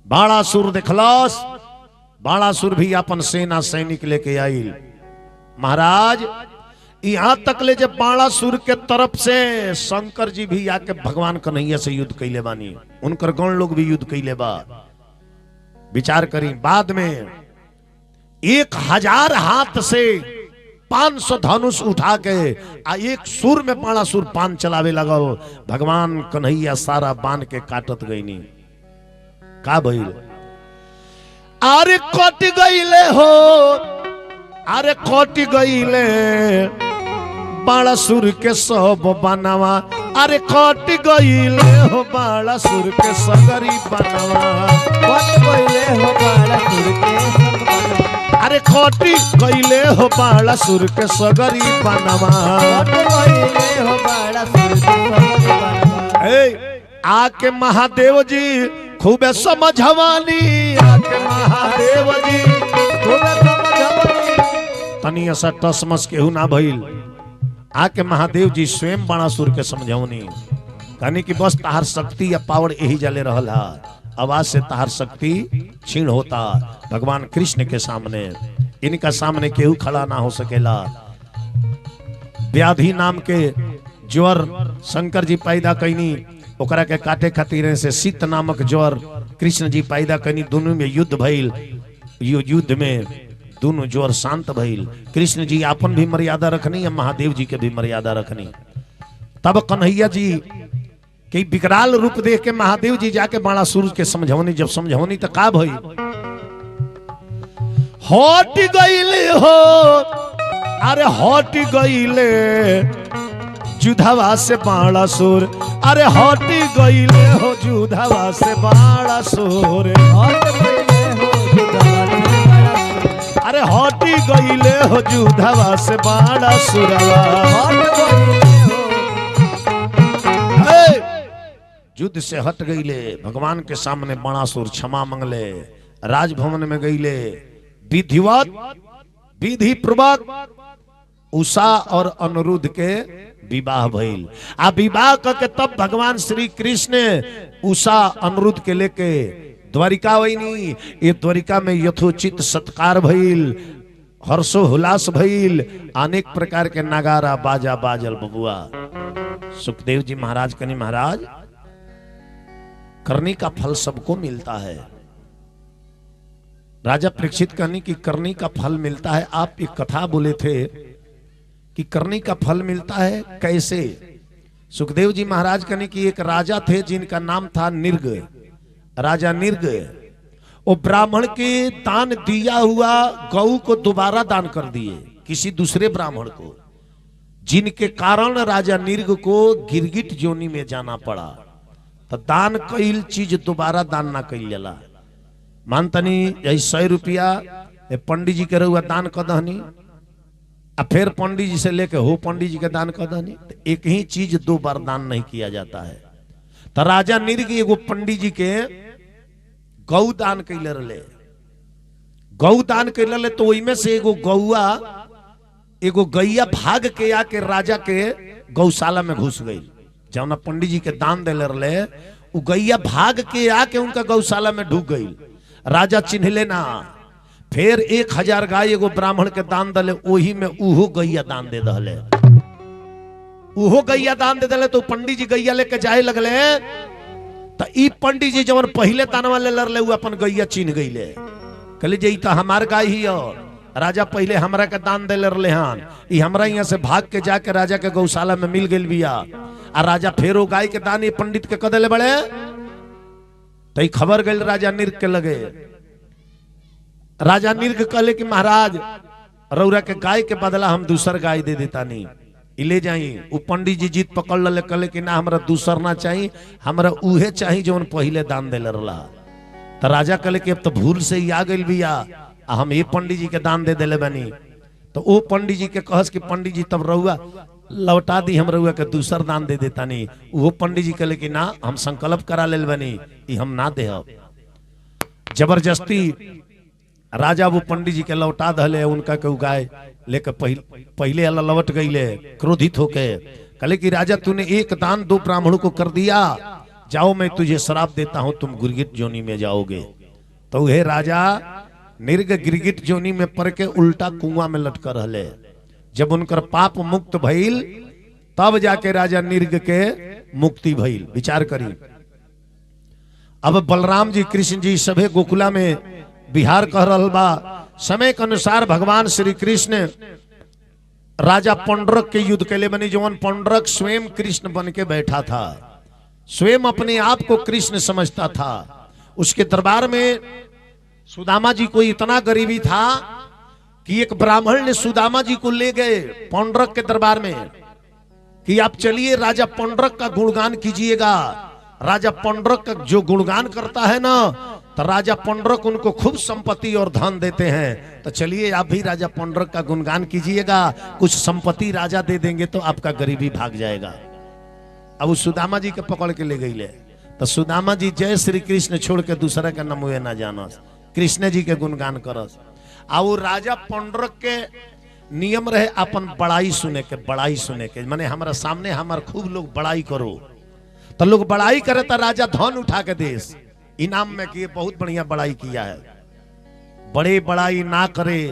S1: बाणासुर देखलस बाणासुर भी अपन सेना सैनिक लेके आइल। महाराज यहां तक ले जब बाणासुर के तरफ से शंकर जी भी आके भगवान कन्हैया से युद्ध कैले बानी उनकर गण लोग भी युद्ध कैले बा। विचार करी बाद में 1000 हाथ से 500 धनुष उठा के आ एक सुर में बाणासुर पान चलावे लगल। भगवान कन्हैया सारा बांध के काटत गईनी। का भइल अरे कट गईले हो अरे कट गईले बाणासुर के सब बनवा अरे कट गईले हो बाणासुर के सगरी बनवा अरे कटी गईले हो बाणासुर के सगरी बनवा। आके महादेव जी खूबे समझवानी आके महादेव जी खूबे समझवानी तनी ऐसा टसमस केहू ना भइल। आके महादेव जी स्वयं बाणासुर के समझौनी कहनी कि बस तहार शक्ति या पावर यही जले रहल है आवाज से तहार शक्ति क्षीण होता। भगवान कृष्ण के सामने इनका सामने केहू खड़ा ना हो सकेला। व्याधि नाम के ज्वर शंकर जी पैदा कैनी ओकरा के काटे खातिर से शीत नामक ज्वर कृष्ण जी पैदा कैनी। दोनों में युद्ध भइल युद्ध में दोनों ज्वर शांत भइल। कृष्ण जी अपन भी मर्यादा रखनी या महादेव जी के भी मर्यादा रखनी। तब कन्हैया जी के विकराल रूप देख के महादेव जी जाके बाणासुर के समझौनी जब समझौनी तो का भई हट गईले हो अरे हट गईले जुधावा से बाणासुर अरे हट गईले हो जुधावा से बाणासुर अरे हट गईले हो जुधावा से बाणासुरवा। युद्ध से हट गईले भगवान के सामने बाणासुर क्षमा मंगले राजभवन में गईले विधिवत विधि पूर्वक उषा और अनिरुद्ध के विवाह भइल। आ विवाह करके तब भगवान श्री कृष्ण उषा अनिरुद्ध के लेके द्वारिका वहीनी ये द्वारिका में यथोचित सत्कार भइल हर्षो हुलास भइल अनेक प्रकार के नगारा बाजा बाजल बबुआ। सुखदेव जी महाराज कनी महाराज करनी का फल सबको मिलता है। राजा परीक्षित कहनी कि करनी का फल मिलता है। आप एक कथा बोले थे कि करनी का फल मिलता है कैसे। सुखदेव जी महाराज कहनी कि एक राजा थे जिनका नाम था निर्ग। राजा निर्ग वो ब्राह्मण के दान दिया हुआ गऊ को दोबारा दान कर दिए किसी दूसरे ब्राह्मण को, जिनके कारण राजा निर्ग को गिरगिट जोनी में जाना पड़ा। तो दान कईल चीज दोबारा दान ना कईल जाला। मानतनी यही 100 रुपया पंडित जी के रहुआ दान कर दहनी, आ फिर पंडित जी से लेके हो पंडित जी के दान कर दहनी। तो एक ही चीज 2 बार दान नहीं किया जाता है। तो राजा निर्ग एगो पंडित जी के गौ दान कैले रहे, गौ दान कैले रहे। तो ओइमे से एगो गौआ एगो गैया भाग के आके राजा के गौशाला में घुस गई। जौना पंडित जी के दान देले रहे वो गैया भाग के आके उनका गौशाला में ढुक गई। राजा चिन्हले ना, फिर 1000 गाय एगो ब्राह्मण के दान दले, ओही में उहो गैया दान दे दले, उहो गैया दान दे दले। तो पंडित जी गैया लेके जाए लगले। तो ई पंडित जी जवन पहले दानवा ले लरले वो अपन गैया चिन्ह गईले, कहले जे ई तो हमार गाय ही है, राजा पहले हमरा के दान दे रहे हन, ई हमरा यहाँ से भाग के जाके राजा के गौशाला में मिल गई बिया। आ राजा फेरो गाय के दान ये पंडित के कदले बड़े। तो खबर गई राजा निर्ग के लगे। राजा निर्ग कहले कि महाराज रौरा के गाय के बदला हम दूसर गाय दे देता नहीं, ले जाई। वो पंडित जी जीत पकड़ ले, कहले कि ना हमरा दूसर ना चाहिए, हमरा उहे चाहिए जो पहले दान दे रहा। तो राजा कहले कि अब तो भूल से ही आ गई बिया, हम ये पंडित जी के दान दे दिले बनी। तो वो पंडित जी के कहस कि पंडित जी तब रहुआ लौटा दी, हम रहुआ के दूसर दान दे देता नहीं। वो पंडित जी कहले कि ना हम संकल्प करा ले बनी, ये हम ना दे। जबरदस्ती राजा वो पंडित जी के लौटा दले, उनका के गाय लेकर पहले अल्लाह लौट गईले क्रोधित होके। कहले कि राजा तूने एक दान 2 ब्राह्मणों को कर दिया, जाओ मैं तुझे श्राप देता हूं, तुम गिरगिट जोनी में जाओगे। तो हे राजा निर्ग गिरगिट जोनी में पड़ के उल्टा कुआं में लटकर रहले। जब उनकर पाप मुक्त भइल तब जाके राजा निर्ग के मुक्ति भइल। विचार करी, अब बलराम जी कृष्ण जी सभे गोकुला में बिहार कह रहल बा। समय के अनुसार भगवान श्री कृष्ण राजा पंडरक के युद्ध के लिए बनी। जवन पंडरक स्वयं कृष्ण बन के बैठा था, स्वयं अपने आप को कृष्ण समझता था। उसके दरबार में सुदामा जी को इतना गरीबी था कि एक ब्राह्मण ने सुदामा जी को ले गए पंडरक के दरबार में कि आप चलिए राजा पंडरक का गुणगान कीजिएगा। राजा पंडरक का जो गुणगान करता है ना, तो राजा पंडरक उनको खूब संपत्ति और धन देते हैं। तो चलिए आप भी राजा पंडरक का गुणगान कीजिएगा, कुछ संपत्ति राजा दे देंगे तो आपका गरीबी भाग जाएगा। अब उस सुदामा जी के पकड़ के ले गई ले। तो सुदामा जी जय श्री कृष्ण छोड़ के दूसरा का नाम ना जानस, कृष्ण जी के गुणगान करस। आ वो राजा पंडरक के नियम रहे अपन बड़ाई सुने के, बड़ाई सुने के माने हमारा सामने हमार खूब लोग बड़ाई करो। तो लोग बड़ाई करे तो राजा धन उठा के देश इनाम में कि बहुत बढ़िया बड़ाई किया है। बड़े बड़ाई ना करे,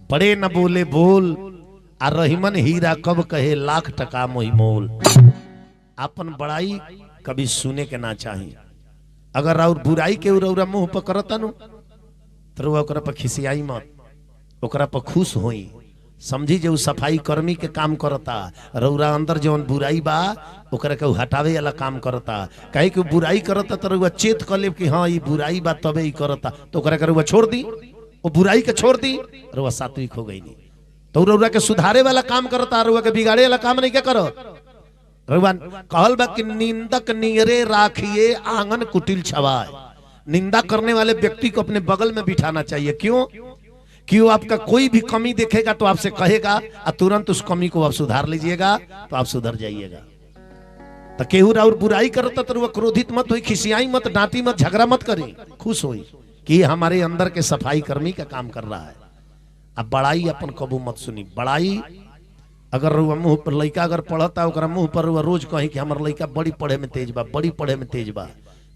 S1: बड़े न बोले बोल, आ रहीमन हीरा कब कहे लाख टका मोही मोल। अपन बड़ाई कभी सुने के ना चाहिए। अगर और बुराई के उरा मुंह पर करता नु तो ओकरा पर खिसियाई मत, ओकरा पर खुश होई। समझी जो सफाई कर्मी के काम करता, रउरा अंदर जौन बुराई बा ओकरा के हटावे वाला काम करता। कहे कि बुराई करता तो रउआ चेत कर ले कि हाँ ये बुराई बा तबे ही करता, तो ओकरा के रउआ छोड़ दी, वो बुराई के छोड़ दी, रउआ सात्विक हो गई नहीं। तो रउरा के सुधारे वाला काम करता, रउआ के बिगाड़े वाला काम नहीं क्या करो। रउआ कहल बा कि निंदक नियरे राखिए आंगन कुटिल छवाए। निंदा करने वाले व्यक्ति को अपने बगल में बिठाना चाहिए। क्यों? कि वो आपका कोई भी कमी देखेगा तो आपसे कहेगा और तुरंत उस कमी को आप सुधार लीजिएगा तो आप सुधर जाइएगा। तो केहू और बुराई करता तो वो क्रोधित मत हुई, खिसियाई मत, डांटी मत, झगड़ा मत करी, खुश हुई कि हमारे अंदर के सफाई कर्मी का काम कर रहा है। अब बड़ाई अपन कबू मत सुनी। बड़ाई अगर मुंह पर लड़का अगर पढ़ता ओकरा मुंह पर रोज कहीं कि हमार लड़का बड़ी पढ़े में तेज बा, बड़ी पढ़े में तेज बा,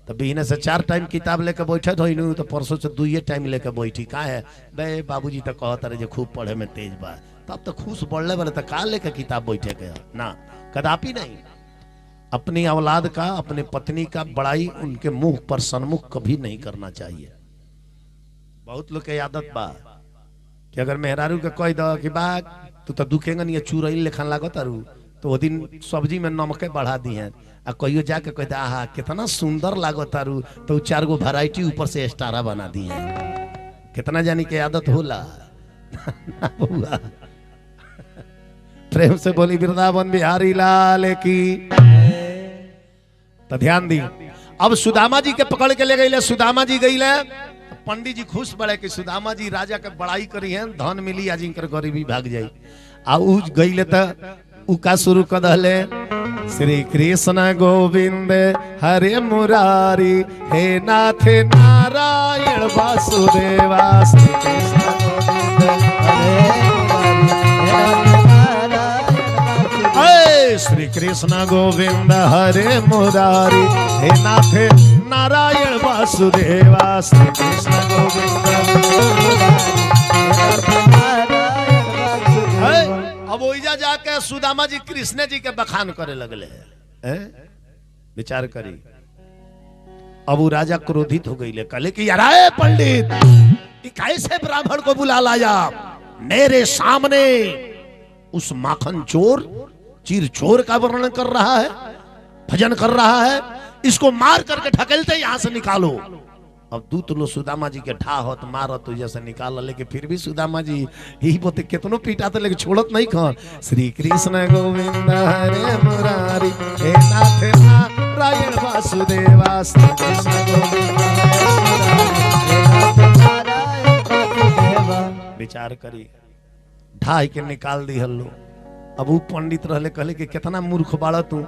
S1: तो बिहने से 4 टाइम किताब लेके बैठत हो तो परसों से 2 टाइम लेके बैठी। का है बे बाबूजी तो कहता रहे खूब पढ़े में तेज बा, तब तो खुश बढ़ले वाले तो का लेके किताब बैठे के ना, कदापि नहीं। अपनी औलाद का, अपने पत्नी का बड़ाई उनके मुंह पर सन्मुख कभी नहीं करना चाहिए। बहुत लोग के आदत बा कि अगर मेहरारू के कह दो कि बा तू तो दुखेंगन ये चूरई लेखन लागत अरू, तो वो दिन सब्जी में नमके बढ़ा दी है आ कहियो जाके कह आहा कितना सुंदर लागत तारू, तो 4 गो वैरायटी ऊपर से एक्स्ट्रा बना दी है। कितना जानी के आदत होला प्रेम से बोली वृंदावन बिहारी लाल की। तो ध्यान दी। अब सुदामा जी के पकड़ के ले गई, सुदामा जी गई पंडित जी खुश बड़े कि सुदामा जी राजा के बड़ाई करी है, धन मिली आज इनकर गरीबी भाग जाई। आ उ गईले त उ का शुरू कर दहले, श्री कृष्ण गोविंद हरे मुरारी, हे नाथ नारायण वासुदेवा, श्री कृष्ण गोविंद हरे श्री कृष्ण गोविंद हरे मुरारी, हे नाथ नारायण वासुदेवा, श्री कृष्ण गोविंद। अब ओइजा जाके सुदामा जी कृष्ण जी के बखान करे लगले हैं, विचार करी। अब वो राजा क्रोधित हो गई, कहले कि यार आए पंडित, कि कैसे ब्राह्मण को बुला लाया मेरे सामने, उस माखन चोर चीर चोर का वर्णन कर रहा है, भजन कर रहा है, इसको मार करके ढकेलते यहां से निकालो। अब दूत लो सुदामा जी के ठा होत मारत तो जैसे निकाल, लेकिन फिर भी सुदामा जी ही बोते कितनो पीटा तो लेकिन छोड़त नहीं खान। श्री कृष्ण गोविंद हरे मुरारी, हे नाथ नारायण वासुदेवा, श्री कृष्ण गोविंद विचार करी, ढाई के निकाल दी हल्लो। अब वो पंडित रहले, कहले कि कितना मूर्ख बाड़ा तू,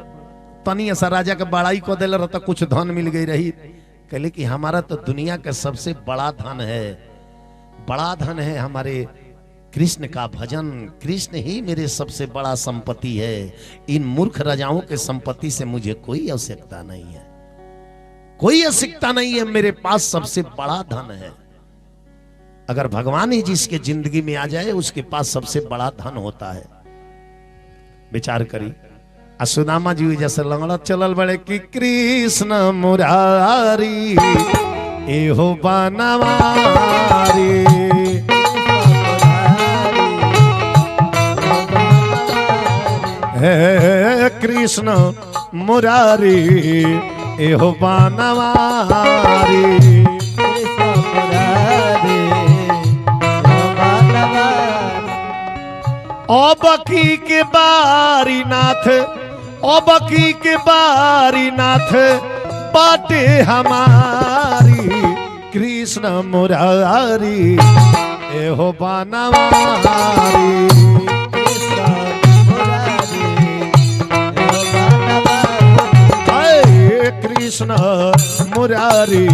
S1: तनी ऐसा राजा के बड़ाई को दिल रहता, कुछ धन मिल गई रही। कहले कि हमारा तो दुनिया का सबसे बड़ा धन है, बड़ा धन है हमारे कृष्ण का भजन, कृष्ण ही मेरे सबसे बड़ा संपत्ति है। इन मूर्ख राजाओं के संपत्ति से मुझे कोई आवश्यकता नहीं है, कोई आवश्यकता नहीं है, मेरे पास सबसे बड़ा धन है। अगर भगवान ही जिसके जिंदगी में आ जाए उसके पास सबसे बड़ा धन होता है। विचार करी, सुदामा जी जैसे लंगड़ा चलल बड़े कि कृष्ण मुरारी एहो बनवारी, हे कृष्ण मुरारी एहो बनवारी, ओ बकी के बारी नाथ, ओ बकी के बारी नाथ बाटे हमारी, कृष्ण मुरारी एहो बनवारी, कृष्ण मुरारी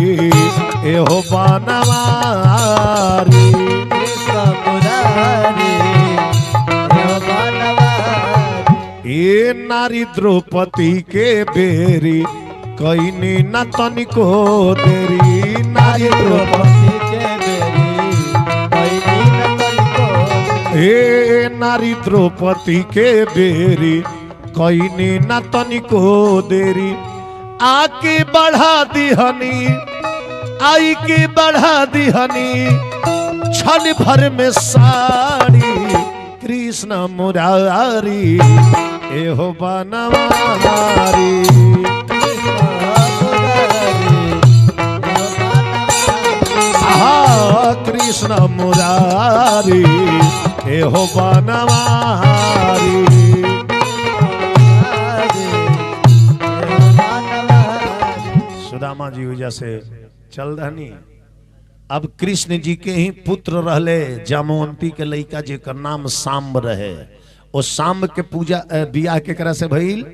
S1: एहो बनवारी, ये नारी द्रौपदी के बेरी कईनी न तनिको देरी, नारी द्रौपदी के बेरी कईनी न तनिको, हे नारी द्रौपदी के बेरी कईनी न तनिको देरी, आके बढ़ा दिहनी, आई के बढ़ा दिहनी क्षण भर में साड़ी, कृष्ण मुरारी एहो बनवारी, कृष्ण मुरारी एहो बनवारी। सुदामा जी वजह से चल रहनी। अब कृष्ण जी के ही पुत्र रहले जामवंती के लड़का जेकर नाम सांब रहे, और सांब के पूजा बियाह के करा से भइल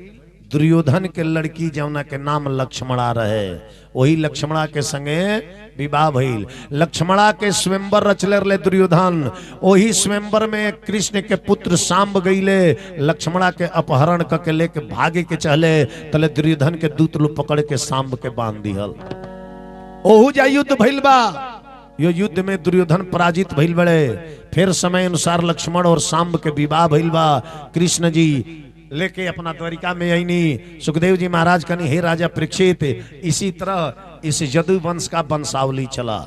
S1: दुर्योधन के लड़की जौना के नाम लक्ष्मणा रहे, वही लक्ष्मणा के संगे विवाह भइल। लक्ष्मणा के स्वयंवर रचले रहे दुर्योधन, वही स्वयंवर में कृष्ण के पुत्र सांब गईले, लक्ष्मणा के अपहरण करके लेके भागे के चले, तले दुर्योधन के दूत लोग पकड़ के सांब के बांध दिहल। ओहू जा युद्ध भइल बा, यो युद्ध में दुर्योधन पराजित भइल बड़े। फिर समय अनुसार लक्ष्मण और सांब के विवाह भइल बा। कृष्ण जी लेके अपना द्वारिका में आईनी। सुखदेव जी महाराज कनी हे राजा परीक्षित, इसी तरह इस यदु वंश का वंशावली चला।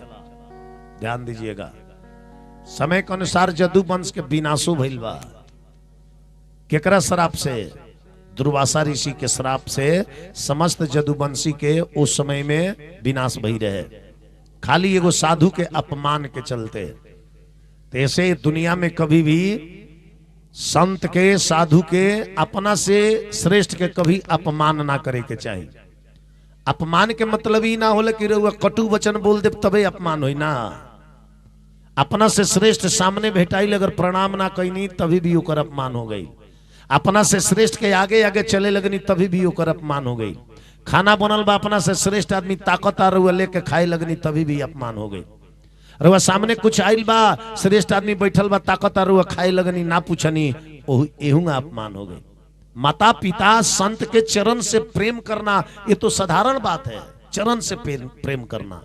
S1: ध्यान दीजिएगा, समय के अनुसार यदु वंश के विनाशो भइल बा। केकरा श्राप से? दुर्वासा ऋषि के श्राप से समस्त यदुवंशी के उस समय में विनाश भई रहे, खाली एगो साधु के अपमान के चलते। तो ऐसे दुनिया में कभी भी संत के, साधु के, अपना से श्रेष्ठ के कभी अपमान ना करे के चाहिए। अपमान के मतलब ही ना होला कि रउआ कटु वचन बोल दे तबे अपमान होई ना। अपना से श्रेष्ठ सामने भेटाइल अगर प्रणाम ना कईनी तभी भी ओकर अपमान हो गई। अपना से श्रेष्ठ के आगे आगे चले लगनी तभी भी ओकर अपमान हो गई। खाना बनल बा अपना से श्रेष्ठ आदमी ताकत आ रउआ लेके खाए लगनी तभी भी अपमान हो गई। रउआ सामने कुछ आइल बा श्रेष्ठ आदमी बैठल बा ताकत आ रउआ खाए लगनी ना पूछनी एहू अपमान हो गई। माता पिता संत के चरण से प्रेम करना ये तो साधारण बात है, चरण से प्रेम करना,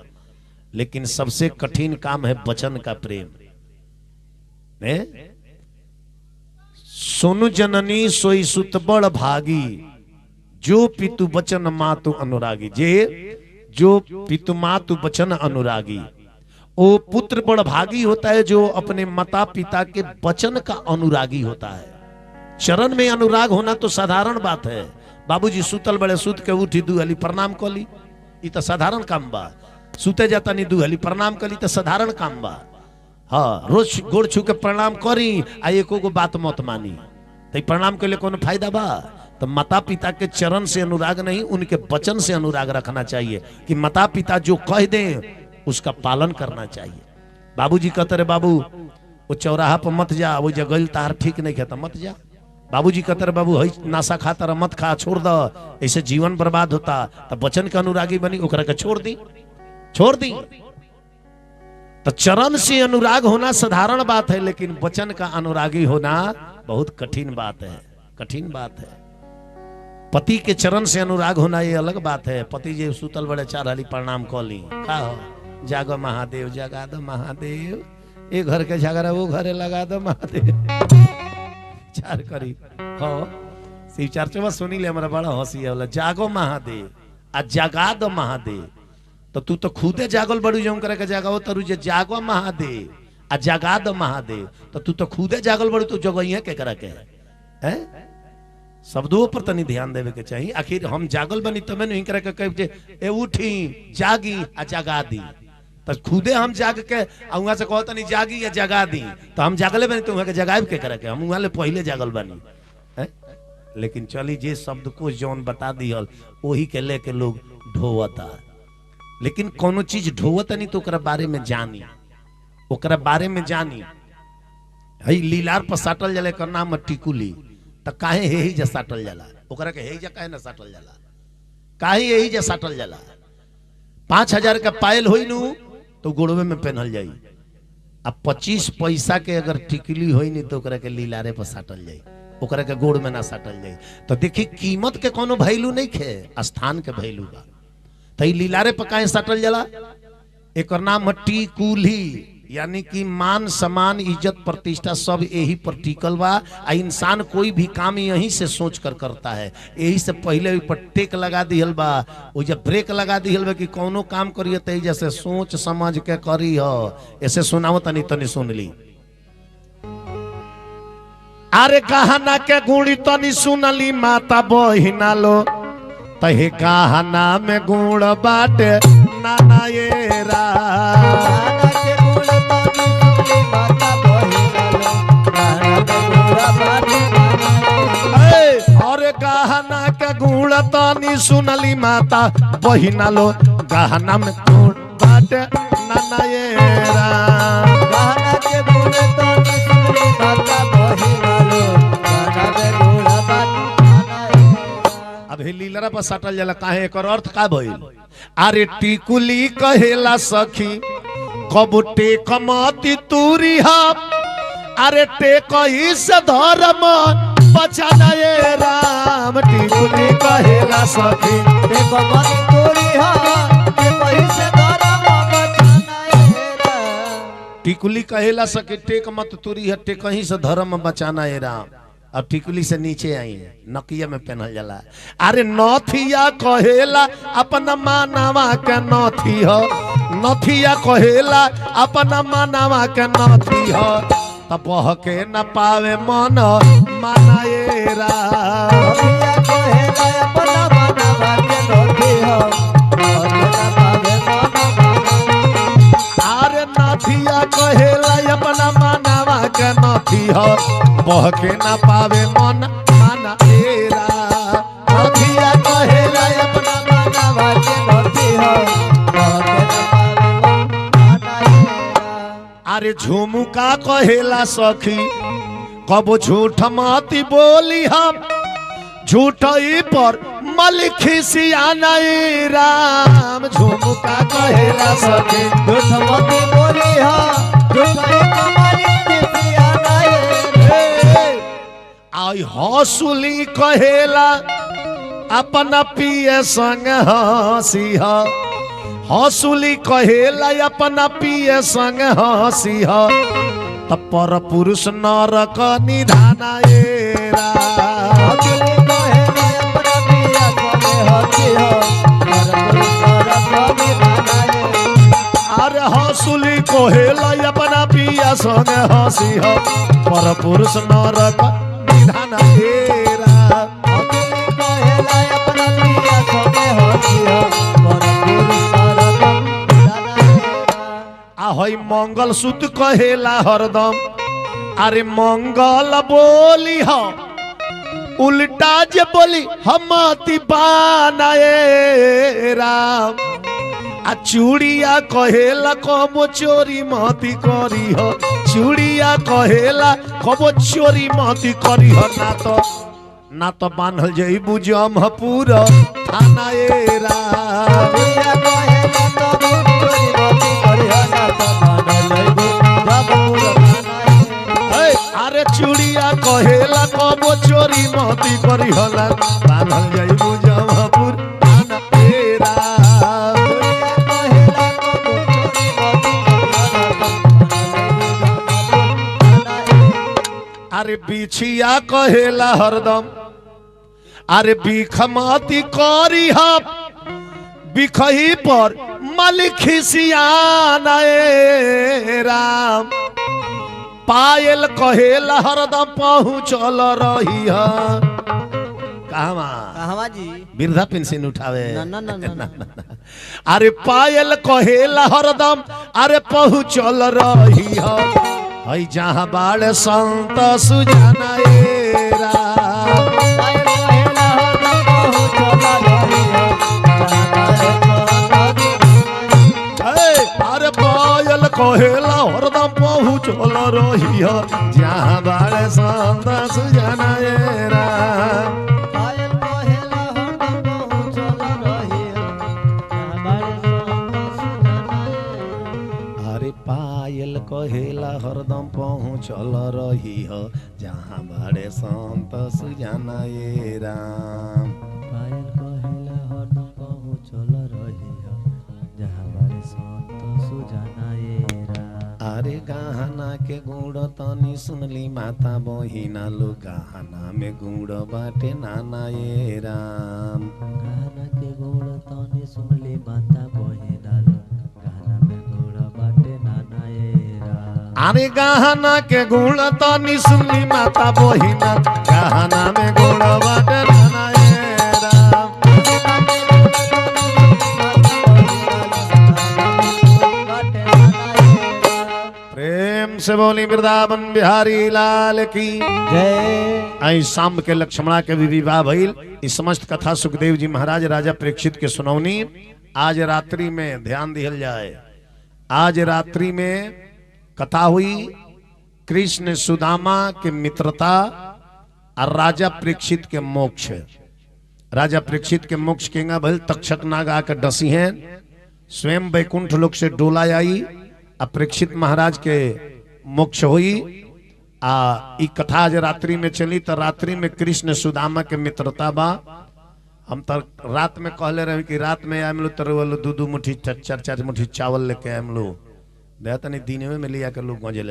S1: लेकिन सबसे कठिन काम है वचन का प्रेम। सोनु जननी सोई सुत बड़ भागी, जो पितु वचन मातु अनुरागी। जो पितु मातु वचन अनुरागी, वो पुत्र बड़ भागी होता है जो अपने माता पिता के वचन का अनुरागी होता है। चरण में अनुराग होना तो साधारण बात है। बाबूजी सुतल बड़े सुत के उठी दुहली प्रणाम कली, ये तो साधारण काम बा। सुते जाता नहीं दुहली प्रणाम कली तो साधारण काम बा। हाँ, रोज गोड़ छू के प्रणाम करी आ एको को बात मत मानी तो प्रणाम के लिए कोनो फायदा बा। तो माता पिता के चरण से अनुराग नहीं, उनके वचन से अनुराग रखना चाहिए कि माता पिता जो कह दें उसका पालन करना चाहिए। बाबूजी कहते रे बाबू वो चौराहा पर मत जा, वो जगह तार ठीक नहीं खाता मत जा। बाबूजी कहते रे बाबू हई नाशा खाता रहा मत खा, छोड़ दो, ऐसे जीवन बर्बाद होता। तब वचन के अनुरागी बनी ओकरा के छोड़ दी। तो चरण से अनुराग होना साधारण बात है, लेकिन वचन का अनुरागी होना बहुत कठिन बात है, कठिन बात है। पति के चरण से अनुराग होना ये अलग बात है। पति जी सुतल बड़े चार हाली प्रणाम कह ली, का हो जागो महादेव, जगा दो महादेव, ये घर के झगड़ा वो घरे लगा दो महादेव, चार करी हो शिव चर्चा सुनी ले हमारा बड़ा हंसी है। जागो महादेव आ जगा दो महादेव, तो तू तो खुदे जागल बड़ू जो करे के जगाओ तरु जे जागो महादेव आ जगा दो महादेव, तो तू तो खुदे जागल बड़ू तो जगह के करे के है। शब्दों पर तनी ध्यान देवे के चाहिए। आखिर हम जागल बनी तब नहीं करे के कह ए उठी जागी आ जगा दी, तो खुदे हम जाग के वहां से कहता नहीं जागी या जगा दी, तो हम जागले बनी तो वहां के जगाब के करे के हम वहां ले पहले जागल बनी है। लेकिन चली जे शब्द को जौन बता दियल वही के लेके लोग ढोवता, लेकिन कोनो चीज ढोवता नहीं तो ओकरा बारे में जानी, ओकरा बारे में जानी। हई लीलार पर साटल जले कर नाम टिकुली, तो काहे हे ही जा साटल जाला, ओकरा के हे जा काहे ना साटल जाला, काहे यही जा साटल जाला। 5000 का पायल होई नु तो गोड़वे में पहनल जाई, अब 25 पैसा के अगर टिकुली होई नहीं तो ओकरा के लीलारे पर साटल जाई, ओकरा के गोड़ में ना साटल जाई। तो देखी कीमत के कोनो वैल्यू नहीं खे, स्थान के वैल्यू बा। तो लीलारे पर काहे साटल जाला, एक नाम टिकुली, यानी कि मान सम्मान इज्जत प्रतिष्ठा सब यही पर टिकल बा। इंसान कोई भी काम यहीं से सोच कर करता है, यही से पहले पर टेक लगा दिहल बा, वो जब ब्रेक लगा दिहल बा कि कोनो काम करिए तो जैसे सोच समझ के करी हो। ऐसे सुनाओ तनी तनी सुन ली। अरे कहना के गुणी तनी सुनली माता बहिना लो, तहे कहना में गुण बाटे नाना ये रा। और गहना के गुण तनी सुनली माता बहिना लो, गहना में गुण बाटे नाना ये रा।
S2: गहना के गुण तनी सुनली माता बहिना लो, गहना के गुण बाटे नाना ये।
S1: अब लीलरा पर सटल जाला काहे, एकर अर्थ का भइल। अरे टिकुली कहेला सखी कब टेक मती तूरी हा, अरे टेक इस धर्म बचाना ये राम। टिकुली कहेला सखी
S2: टेक मती तूरी हा, टेक इस धर्म बचाना ये राम।
S1: टिकुली कहेला सखी टेक मत तूरी है, टेक ही से धर्म बचाना ये राम। अब टिकुली से नीचे आई है, नकिया में पहनल जाला। अरे नथिया कहेला अपना मानवा के नथी हो, नथिया कहेला अपना मानवा के नथी हो, तब के न पावे मन मानाएरा।
S2: नथिया कहेला अपना मानवा के नथी हो, न पावे मन।
S1: अरे नथिया कहेला अपना मानवा के नथी हो, बह के न पावे मन मानाएरा।
S2: नथिया कहेला अपना मानवा के
S1: अरे झुमुका कहेला सखी कब झूठ माती बोली हम झूठ पर मलिखी सियाना राम झुमुका कहेला सखी
S2: झूठ मत बोली हा झूठ कमली किसिया नहीं
S1: आई हौसुली कहेला अपना पिए संग हंसी हौसुली कहेला अपना पिए संग हंसी पर पुरुष नरक निधाना
S2: अकेले कहे अपना पिया कोने होती हो पर पुरुष रखो
S1: अरे हौसुली कहेला अपना पिया संग हंसी पर पुरुष नरक निधाना
S2: अकेले कहेला अपना पिया कोने होती हो पर पुरुष रखो
S1: आहई मंगल सूत्र कहेला हरदम अरे मंगल बोली हो उल्टा जे बोली हम बानाए राम आ चूड़िया कहेला कबो चोरी महती करी हो चूड़िया कहेला कबो चोरी महती करी हो ना तो बांधल जइबू जम पूरा थाना राम
S2: पिया कहेला तो चोरी मत करियो ना तो बांधल जब पूरा
S1: अरे चूड़िया कहेला कबो चोरी महती करी होला बांधल जइबू जमपुर थाना अरे बिछिया कहेला हरदम अरे बिखमती करी हम बिखही पर मलिखी सियाना राम पायल कहेला हरदम पहुँचल रही
S2: कहवा जी
S1: वृद्धा पेंशन उठावे
S2: ना ना ना ना
S1: अरे पायल कहेला हरदम अरे पहुँचल रही हई जहाँ बाड़ संत सुजाना राम
S2: कहेला हो चला रही
S1: अरे पायल कहेला हरदम पहुँचल रही जहाँ बाड़ संत सुजाना राम
S2: पायल कहेला हो चला रही
S1: अरे पायल कहेला हरदम पहुँचल रही जहाँ बाड़े संत सुजाना राम
S2: पायल कहेला हरदम पहुँचल रही जहाँ बारे संत सुजाना
S1: अरे गहना के गुड़ तनी सुनली माता बहिना लो गहना में गुड़ बाटे नाना राम
S2: गहना के गुड़ तनी सुनली माता बहिना लो गहना में गुड़ बाटे नाना
S1: अरे गहना के गुड़ तनी सुनली माता बहिना गहना में गुड़ बाटे नाना राम प्रेम से बोली वृंदावन बिहारी लाल की
S2: जय
S1: आई शाम के लक्ष्मणा के भी विवाह भइल इस समस्त कथा सुखदेव जी महाराज राजा परीक्षित के सुनौनी आज रात्रि में ध्यान दिहल जाए आज रात्रि में कथा हुई कृष्ण सुदामा के मित्रता और राजा परीक्षित के मोक्ष राजा परीक्षित के मोक्ष केंगा भइल तक्षक नाग आकर डसी हैं स्वयं वैकुंठ लोक से डोला आई परीक्षित महाराज के मोक्ष हुई ई कथा आज रात्रि में चली तो रात्रि में कृष्ण सुदामा के मित्रता बा हम तो रात में कहले रहे कि रात में आम लो तरह दू मुट्ठी चार मुट्ठी चावल लेके आम लो तनी दिन में लिया के लोग मजे ले